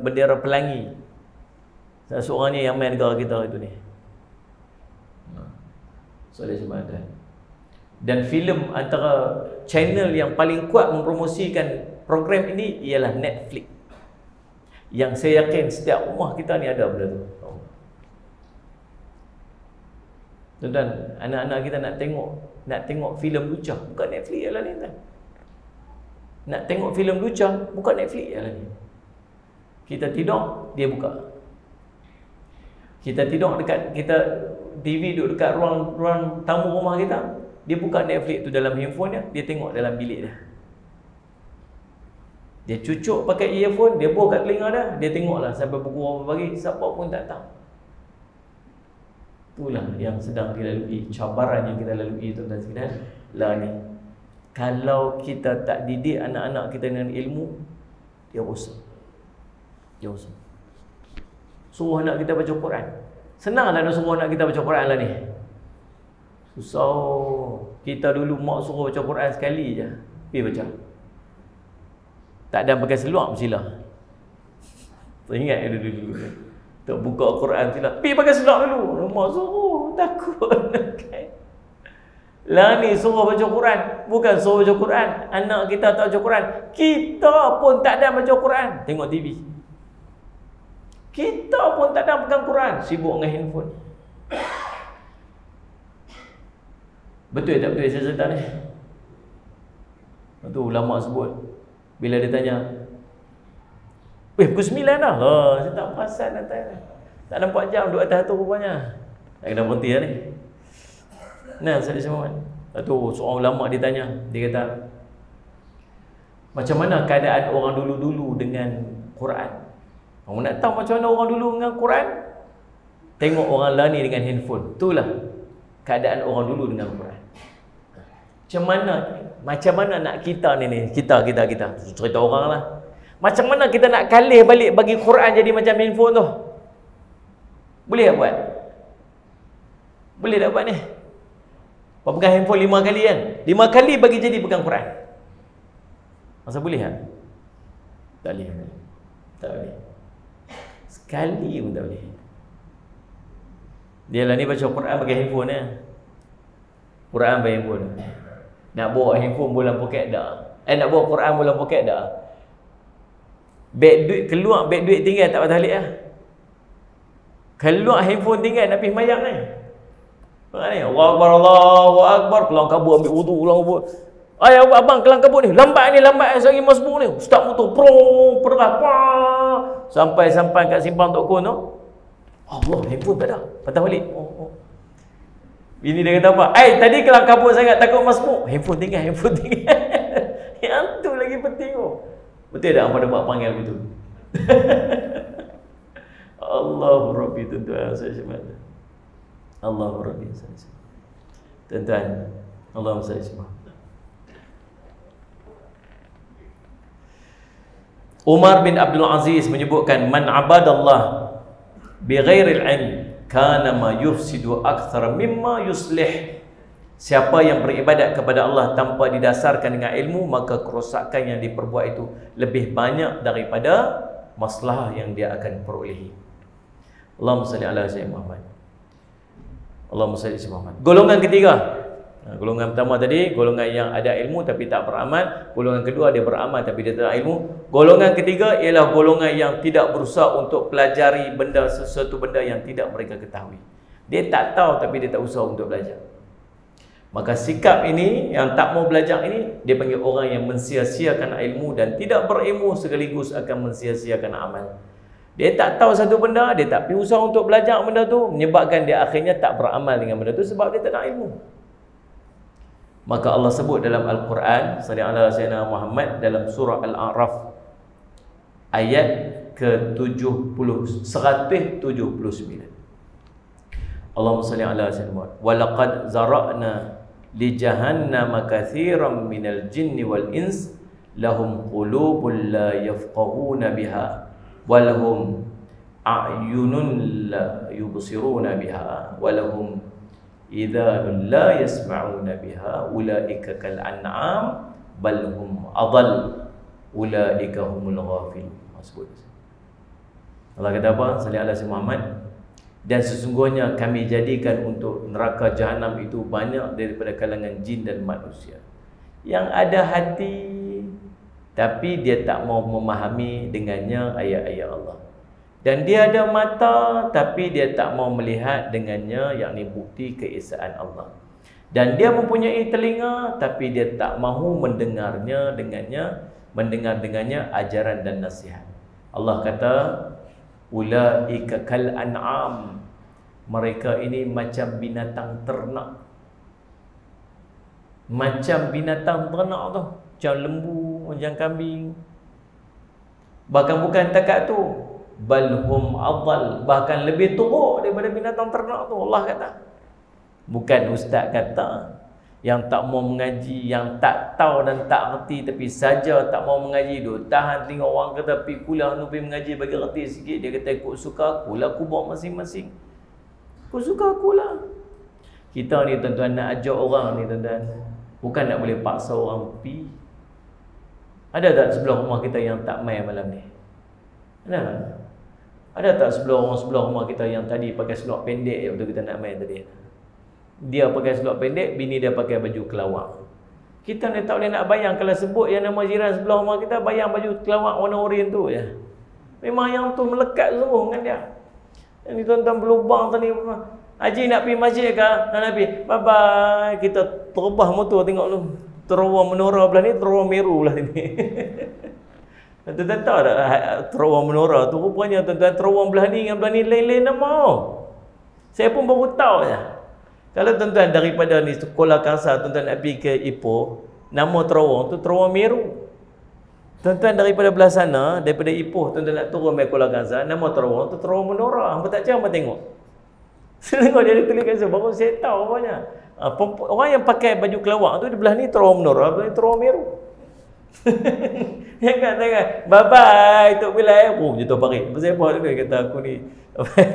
bendera pelangi. Salah seorangnya yang main negara kita itu ni. Dan filem antara channel yang paling kuat mempromosikan program ini ialah Netflix. Yang saya yakin setiap rumah kita ni ada benda tu. Tuan-tuan, anak-anak kita nak tengok filem lucah, bukan Netflix ialah ni tuan. Nak tengok filem lucah, bukan Netflix ialah ni. Kita tidur, dia buka. Kita tidur dekat TV duduk dekat ruang tamu rumah kita, dia buka Netflix tu dalam handphone dia tengok dalam bilik dia. Dia cucuk pakai earphone, dia bawa kat telinga dia tengoklah sampai pukul berapa pagi, siapa pun tak tahu. Itulah yang sedang dilalui, cabaran yang kita lalui tuan-tuan sekalian. Lah ni, kalau kita tak didik anak-anak kita dengan ilmu, dia rosak. Suruh anak kita baca Quran. Senang tak nak suruh anak kita baca Quran lah ni? Susah. Kita dulu mak suruh baca Quran sekali je, pergi baca. Tak ada pakai seluar bersilah. Teringat dulu. Tak buka Quran bersilah, pergi pakai seluar dulu. Mak suruh, takut. Lah ni suruh baca Quran, bukan suruh baca Quran. Anak kita tak baca Quran, kita pun tak ada baca Quran, tengok TV. Kita pun tak ada pegang Quran, sibuk dengan handphone. Betul tak betul saya cerita ni? Tu ulama sebut, Bila dia tanya, pukul 9 dah. Saya tak perasan atas. Tak nampak jam duduk atas tu rupanya. Tak kena berhenti lah ni. Nah, Said Ismail. Lepas tu seorang ulama dia tanya, dia kata, macam mana keadaan orang dulu-dulu dengan Quran? Kamu nak tahu macam mana orang dulu dengan Quran? Tengok orang lain ni dengan handphone. Itulah keadaan orang dulu dengan Quran. Macam mana nak kita ni kita cerita orang lah. Macam mana kita nak kalih balik bagi Quran jadi macam handphone tu? Boleh tak buat? Boleh tak buat ni? Kau pegang handphone 5 kali kan? 5 kali bagi jadi pegang Quran. Masa boleh tak? Tak boleh. Tak boleh. Sekali pun tak boleh. Dia lah ni baca Quran pakai handphone ni. Quran pakai handphone. Nak bawa handphone bulan poket dah. Nak bawa Quran bulan poket dah. Keluar beg duit tinggal tak patah balik lah. Keluar handphone tinggal nak pergi mayang ni. Allahu Akbar, Allahu Akbar. Kelang kabut ambil wudu, kelang kabut. Ayah abang kelang kabut ni. Lambat sehari masbuk ni. Ustaz motor perah. Sampai kat simpang Tok Kun tu. Allah, handphone tak ada. Patah balik. Bini dia kata apa? Tadi kelang kabut sangat takut masbuk. Handphone tinggal. Yang tu lagi penting tu. Betul tak pada buat panggil begitu? Allahu Rabbi, tuan-tuan saya semata. Allahu Rabbi saya semata. Tuan-tuan, Allahumma salli semata. Umar bin Abdul Aziz menyebutkan, man abadallah bighairil ilm kana ma yufsidu akthar mimma yuslih. Siapa yang beribadat kepada Allah tanpa didasarkan dengan ilmu, maka kerosakan yang diperbuat itu lebih banyak daripada masalah yang dia akan perolehi. Allahumma salli ala sayyidina Muhammad. Allahumma salli ala Muhammad. Golongan ketiga. Golongan pertama tadi, golongan yang ada ilmu tapi tak beramal. Golongan kedua, dia beramal tapi dia tak ada ilmu. Golongan ketiga ialah golongan yang tidak berusaha untuk pelajari sesuatu benda yang tidak mereka ketahui. Dia tak tahu tapi dia tak usaha untuk belajar. Maka sikap ini, yang tak mau belajar ini, dia panggil orang yang mensia-siakan ilmu dan tidak berilmu sekaligus akan mensia-siakan amal. Dia tak tahu satu benda, dia tak pergi usaha untuk belajar benda tu, menyebabkan dia akhirnya tak beramal dengan benda tu sebab dia tak ada ilmu. Maka Allah sebut dalam Al-Quran, sallallahu alaihi wasallam Muhammad, dalam surah Al-A'raf ayat ke-179. Allahumma salli ala sayyidina wa laqad zara'na li jahannama katsiran minal jinni wal ins lahum qulubun la yafqahuna biha walahum a'yunun la yubsiruna biha walahum idhanun la yasma'una biha ulaika kal an'am bal hum adall ulaika humul ghafilun. Allah kata apa? Salli ala sayyidina Muhammad. Dan sesungguhnya kami jadikan untuk neraka jahanam itu banyak daripada kalangan jin dan manusia yang ada hati tapi dia tak mau memahami dengannya ayat-ayat Allah, dan dia ada mata tapi dia tak mau melihat dengannya, yakni bukti keesaan Allah, dan dia mempunyai telinga tapi dia tak mahu mendengar dengannya ajaran dan nasihat. Allah kata ulaika kal an'am, mereka ini macam binatang ternak. Macam binatang ternak tu, macam lembu, macam kambing. Bahkan bukan takat tu, bal hum adall, bahkan lebih teruk daripada binatang ternak tu. Allah kata, bukan ustaz kata, yang tak mau mengaji, yang tak tahu dan tak reti tapi saja tak mau mengaji, duk tahan tengok orang kata pergi kuliah nu pergi mengaji bagi reti sikit, dia kata ikut suka aku lah, aku bawa masing-masing, aku suka aku lah. Kita ni tuan-tuan nak ajak orang ni tuan-tuan, bukan nak boleh paksa orang pergi. Ada tak sebelah rumah kita yang tak mai malam ni? Ada tak sebelah rumah kita yang tadi pakai seluar pendek yang betul kita nak mai tadi? Dia pakai seluar pendek, bini dia pakai baju kelawar. Kita ni tak boleh nak bayang, kalau sebut yang nama jiran sebelah rumah kita, bayang baju kelawar warna oranye tu je. Memang yang tu melekat seluruh dengan dia. Yang ni tuan-tuan berlubang tadi, Haji nak pergi masjid ke? Nak pergi? Bye-bye. Kita terbah motor tengok tu. Terowong menora belah ni, terowong meru belah sini. Tuan-tuan tahu tak terowong menora tu rupanya tuan-tuan terowong belah ni dengan belah ni lain-lain nama. Saya pun baru tahu je. Kalau tuan-tuan daripada ni Kuala Kangsar tuan-tuan nak pergi ke Ipoh, nama terowong tu terowong Meru. Tuan-tuan daripada belah sana, daripada Ipoh tuan-tuan nak turun ke Kuala Kangsar, nama terowong tu terowong menora. Hangpa tak macam tengok. Saya tengok dia tulis kat situ, baru saya tahu rupanya. Orang yang pakai baju kelawak tu di belah ni terowong menora, belah ni terowong Meru. Jangan bye bye Tok Bilal. Oh jatuh parit. Pasal apa dia kata aku ni.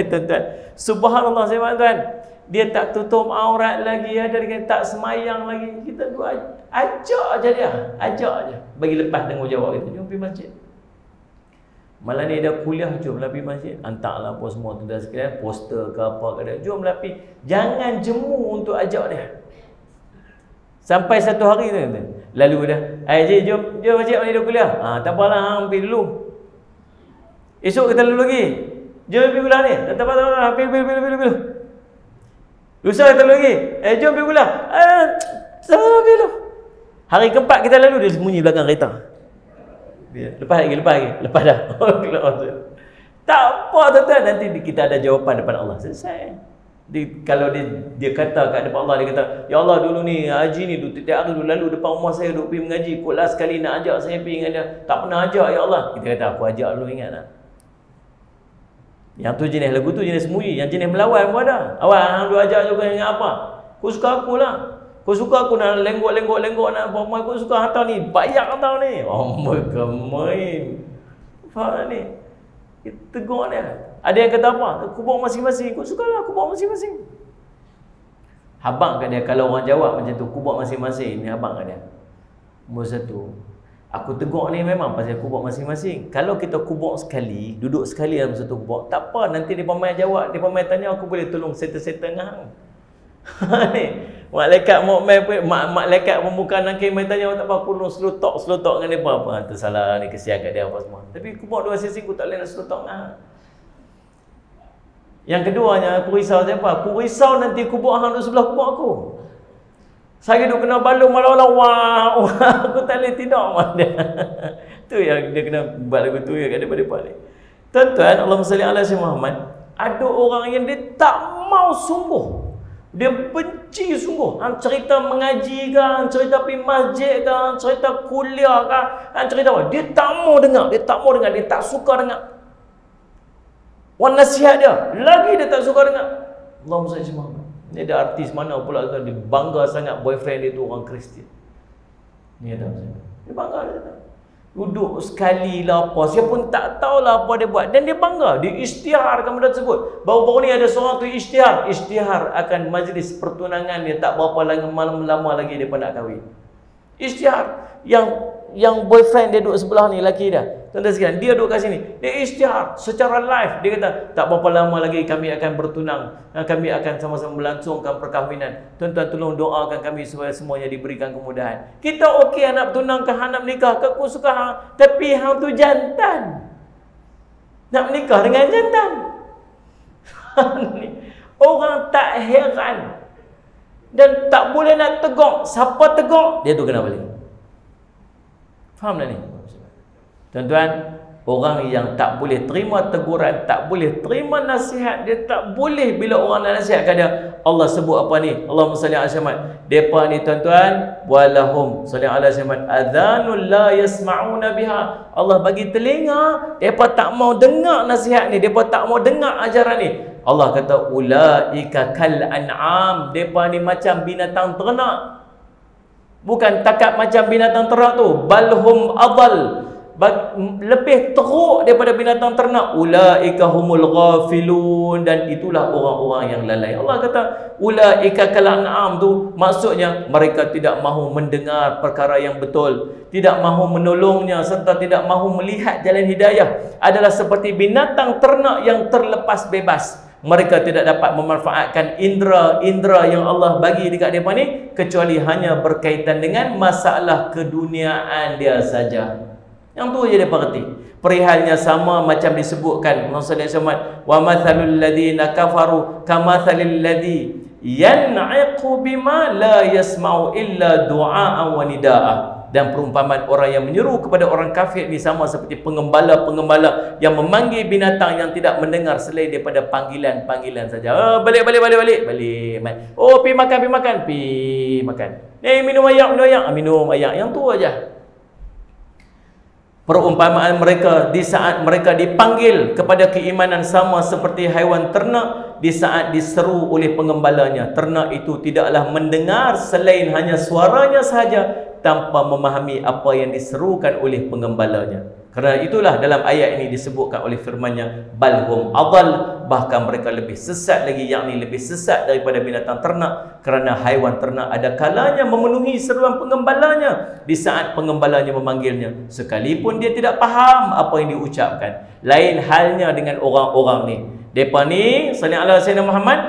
Tuan-tuan, subhanallah saya tuan. Dia tak tutup aurat lagi, ada dia tak semayang lagi. Kita dua ajak aja dia. Ajak aja. Bagi lepas tanggungjawab kita. Jom pergi masjid. Malam ni dah kuliah, jomlah pergi masjid. Hantarlah apa semua tuan-tuan sekalian, poster ke apa ke dia. Jomlah pergi. Jangan jemu untuk ajak dia. Sampai satu hari tu lalu dah, jom masjid mana dah kuliah. Tak apalah, hang pergi dulu. Esok kita lalu lagi. Jom pergi kuliah ni. Tak apa, pergi. Lusa kita lalu lagi. Jom pergi kuliah. Tak pergi dulu. Hari keempat kita lalu, dia sembunyi belakang kereta. Lepas dah. Tak apa tuan-tuan, nanti kita ada jawapan depan Allah. Selesai. Kalau dia kata kat depan Allah, dia kata, ya Allah dulu ni haji ni tiap hari dulu lalu depan rumah saya duk pergi mengaji, koklah sekali nak ajak saya pergi dengan dia, tak pernah ajak ya Allah. Kita kata aku ajak dulu, ingat tak? Yang tu jenis lagu tu jenis sembunyi, yang jenis melawan pun ada. Awak hang duk ajak juga ingat apa? Kau suka aku lah. Kau suka aku nak lenggok nak apa, kau suka hantar ni, bayar hantar ni. Oh main. Faham ni? Kita tegur dia. Ada yang kata apa? Aku bawa masing-masing. Kau sukalah aku bawa masing-masing. Habang kat dia. Kalau orang jawab macam tu, aku bawa masing-masing. Ni habang kat dia. Nombor satu, aku tegur ni memang pasal aku bawa masing-masing. Kalau kita kubur sekali, duduk sekali dalam satu kubur, tak apa, nanti dia pemain jawab, dia pemain tanya, aku boleh tolong settle-settle dengan hang. Ni malaikat malaikat pembukaan nangkir main tanya, tak apa, aku tolong selutok dengan dia apa. Tersalah ni, kesian kat dia apa semua. Tapi kubur dua sisi, aku tak boleh nak selutok dengan hang. Yang keduanya, aku risau siapa? Aku risau nanti kubur hang duduk sebelah kubur aku. Saya duduk kena balung malam-malam, wah, aku tak boleh tidur dengan dia. Tu yang dia kena buat lagu tu ya kat depan-depan ni. Tuan-tuan, Allahumma salli ala Sayyidina Muhammad. Ada orang yang dia tak mau sungguh. Dia benci sungguh. Hang cerita mengaji ke, hang cerita pergi masjid ke, hang cerita kuliah ke, hang cerita apa? Dia tak mau dengar, dia tak suka dengar. Wan nasihat dia, lagi dia tak suka dengar. Allahumma salli ala Muhammad. Ni ada artis mana pula tu, dia bangga sangat boyfriend dia tu orang Kristian. Ni ada dia bangga dia. Duduk sekali lah apa, siapa pun tak tahulah apa dia buat, dan dia bangga, dia isytiharkan benda tersebut. Baru-baru ni ada seorang tu isytihar akan majlis pertunangan dia, tak berapa lama lagi dia pun nak kahwin. Isytihar yang boyfriend dia duduk sebelah ni, lelaki dia. Tuan-tuan sekalian, dia duduk kat sini. Dia isytihar secara live. Dia kata, tak berapa lama lagi kami akan bertunang. Kami akan sama-sama melangsungkan perkahwinan. Tuan-tuan tolong doakan kami supaya semuanya diberikan kemudahan. Kita okey nak bertunang ke, nak menikah ke, aku suka hang. Tapi hang tu jantan. Nak menikah dengan jantan. Orang tak heran. Dan tak boleh nak tegur. Siapa tegur, dia tu kena balik. Faham tak ni? Tuan-tuan, orang yang tak boleh terima teguran, tak boleh terima nasihat, dia tak boleh bila orang nak nasihatkan dia. Allah sebut apa ni? Allahumma salli ala Muhammad. Depa ni tuan-tuan, walahum salli ala Muhammad adhanul la yasma'una biha. Allah bagi telinga, depa tak mau dengar nasihat ni, depa tak mau dengar ajaran ni. Allah kata ulaika kal an'am. Depa ni macam binatang ternak. Bukan takat macam binatang ternak tu, balhum adall, lebih teruk daripada binatang ternak. Ulaika humul ghafilun, dan itulah orang-orang yang lalai. Allah kata ulaika kal an'am tu maksudnya mereka tidak mahu mendengar perkara yang betul, tidak mahu menolongnya, serta tidak mahu melihat jalan hidayah. Adalah seperti binatang ternak yang terlepas bebas. Mereka tidak dapat memanfaatkan indera yang Allah bagi dekat mereka ni, kecuali hanya berkaitan dengan masalah keduniaan dia saja. Yang tu je dia perhati. Perihalnya sama macam disebutkan Rasulullah, wa mathalul ladzina kafaru kamathalil ladzi yan'iqu bima la yasma'u illa du'aan wa nida'a. Dan perumpamaan orang yang menyeru kepada orang kafir ni sama seperti pengembala-pengembala yang memanggil binatang yang tidak mendengar selain daripada panggilan-panggilan saja. Balik. Oh, pi makan. Minum ayak. Yang tu aja. Perumpamaan mereka di saat mereka dipanggil kepada keimanan sama seperti haiwan ternak di saat diseru oleh pengembalanya. Ternak itu tidaklah mendengar selain hanya suaranya sahaja tanpa memahami apa yang diserukan oleh pengembalanya. Kerana itulah dalam ayat ini disebutkan oleh firman-Nya balhum adall, bahkan mereka lebih sesat lagi, yakni lebih sesat daripada binatang ternak, kerana haiwan ternak ada kalanya memenuhi seruan pengembalanya di saat pengembalanya memanggilnya, sekalipun dia tidak faham apa yang diucapkan. Lain halnya dengan orang-orang ni. Depa ni sallallahu alaihi wasallam Muhammad,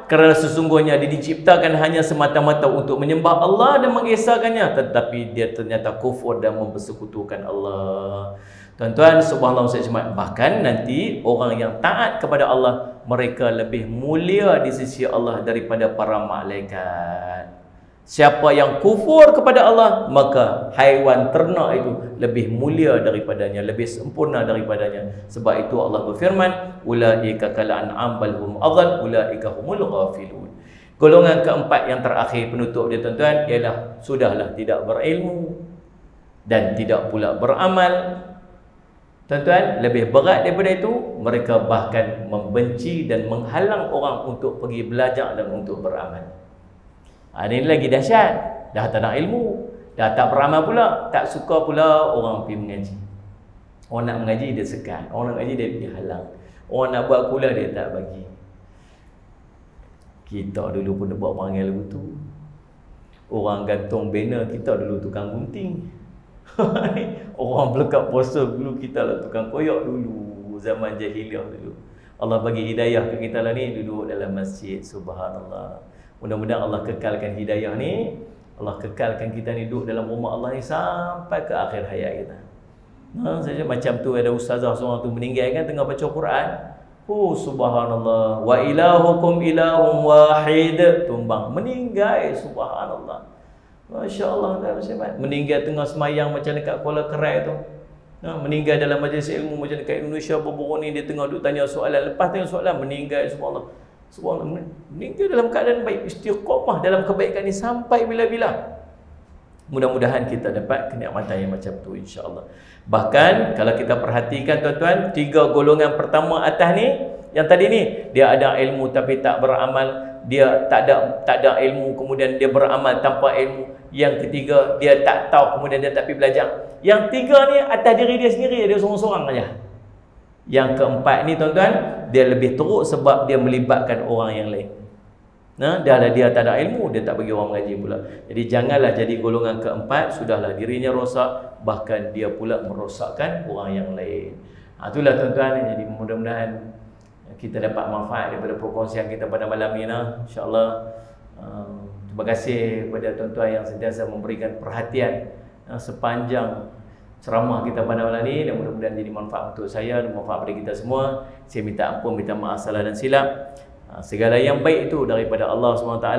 kerana sesungguhnya dia diciptakan hanya semata-mata untuk menyembah Allah dan mengesahkannya, tetapi dia ternyata kufur dan mempersekutukan Allah. Tuan-tuan, subhanallah, bahkan nanti orang yang taat kepada Allah, mereka lebih mulia di sisi Allah daripada para malaikat. Siapa yang kufur kepada Allah, maka haiwan ternak itu lebih mulia daripadanya, lebih sempurna daripadanya. Sebab itu Allah berfirman, ulaika kal an'am bal hum adall ulaika humul ghafilun. Golongan keempat yang terakhir penutup dia tuan-tuan ialah sudahlah tidak berilmu dan tidak pula beramal. Tuan-tuan, lebih berat daripada itu, mereka bahkan membenci dan menghalang orang untuk pergi belajar dan untuk beramal. Ini lagi dahsyat. Dah tak nak ilmu, dah tak beramal pula, tak suka pula orang pergi mengaji. Orang nak mengaji dia sekat, orang nak mengaji dia pergi halang, orang nak buat kuliah dia tak bagi. Kita dulu pun buat perangai lagu tu. Orang gantung banner, kita dulu tukang gunting. Orang belekat puasa dulu, kita lah tukang koyak dulu, zaman jahiliah dulu. Allah bagi hidayah ke kita lah ni, duduk dalam masjid. Subhanallah. Mudah-mudahan Allah kekalkan hidayah ni, Allah kekalkan kita ni duduk dalam rumah Allah ni sampai ke akhir hayat kita. Saja macam tu ada ustazah seorang tu meninggal kan tengah baca Quran. Oh subhanallah, wa ilahukum ilahum wahid, tumbang meninggal, subhanallah. Masya-Allah, meninggal tengah semayang macam dekat Kuala Kerai tu. Meninggal dalam majlis ilmu macam dekat Indonesia baru-baru ni, dia tengah duduk tanya soalan, lepas tanya soalan meninggal, subhanallah. Subhanallah, meninggal dalam keadaan baik, istiqamah dalam kebaikan ni sampai bila-bila. Mudah-mudahan kita dapat kenikmatan yang macam tu insya-Allah. Bahkan kalau kita perhatikan tuan-tuan, 3 golongan pertama atas ni, yang tadi ni, dia ada ilmu tapi tak beramal, dia tak ada ilmu kemudian dia beramal tanpa ilmu. Yang ketiga, dia tak tahu kemudian dia tak pergi belajar. Yang 3 ni atas diri dia sendiri, dia seorang-seorang aja. Yang keempat ni tuan-tuan, dia lebih teruk sebab dia melibatkan orang yang lain. Dah lah dia tak ada ilmu, dia tak bagi orang mengaji pula. Jadi janganlah jadi golongan keempat, sudahlah dirinya rosak, bahkan dia pula merosakkan orang yang lain. Itulah tuan-tuan, jadi mudah-mudahan kita dapat manfaat daripada perkongsian kita pada malam ni. InsyaAllah. Terima kasih kepada tuan-tuan yang sentiasa memberikan perhatian sepanjang ceramah kita pada malam ni, dan mudah-mudahan jadi manfaat untuk saya dan manfaat pada kita semua. Saya minta ampun, minta maaf salah dan silap. Segala yang baik itu daripada Allah SWT,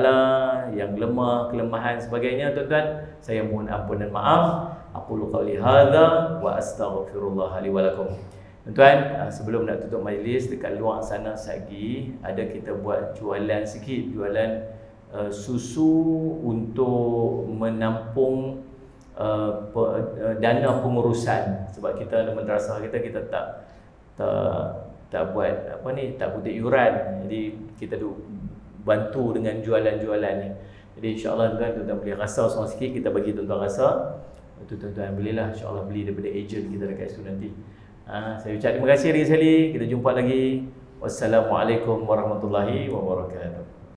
yang lemah, kelemahan sebagainya tuan-tuan, saya mohon ampun dan maaf. Aqulu qawli hadza wa astaghfirullah li wa lakum. Tuan-tuan, sebelum nak tutup majlis, dekat luar sana lagi ada kita buat jualan sikit, jualan susu untuk menampung dana pengurusan. Sebab kita dalam madrasah kita tak buat apa ni, tak kutip yuran. Jadi kita bantu dengan jualan-jualan ni. Jadi insya-Allah tuan-tuan boleh rasa seorang sikit, kita bagi tuan-tuan rasa. Itu tuan-tuan belilah, insya-Allah beli daripada ejen kita dekat situ nanti. Saya ucap terima kasih lagi sekali. Kita jumpa lagi. Wassalamualaikum warahmatullahi wabarakatuh.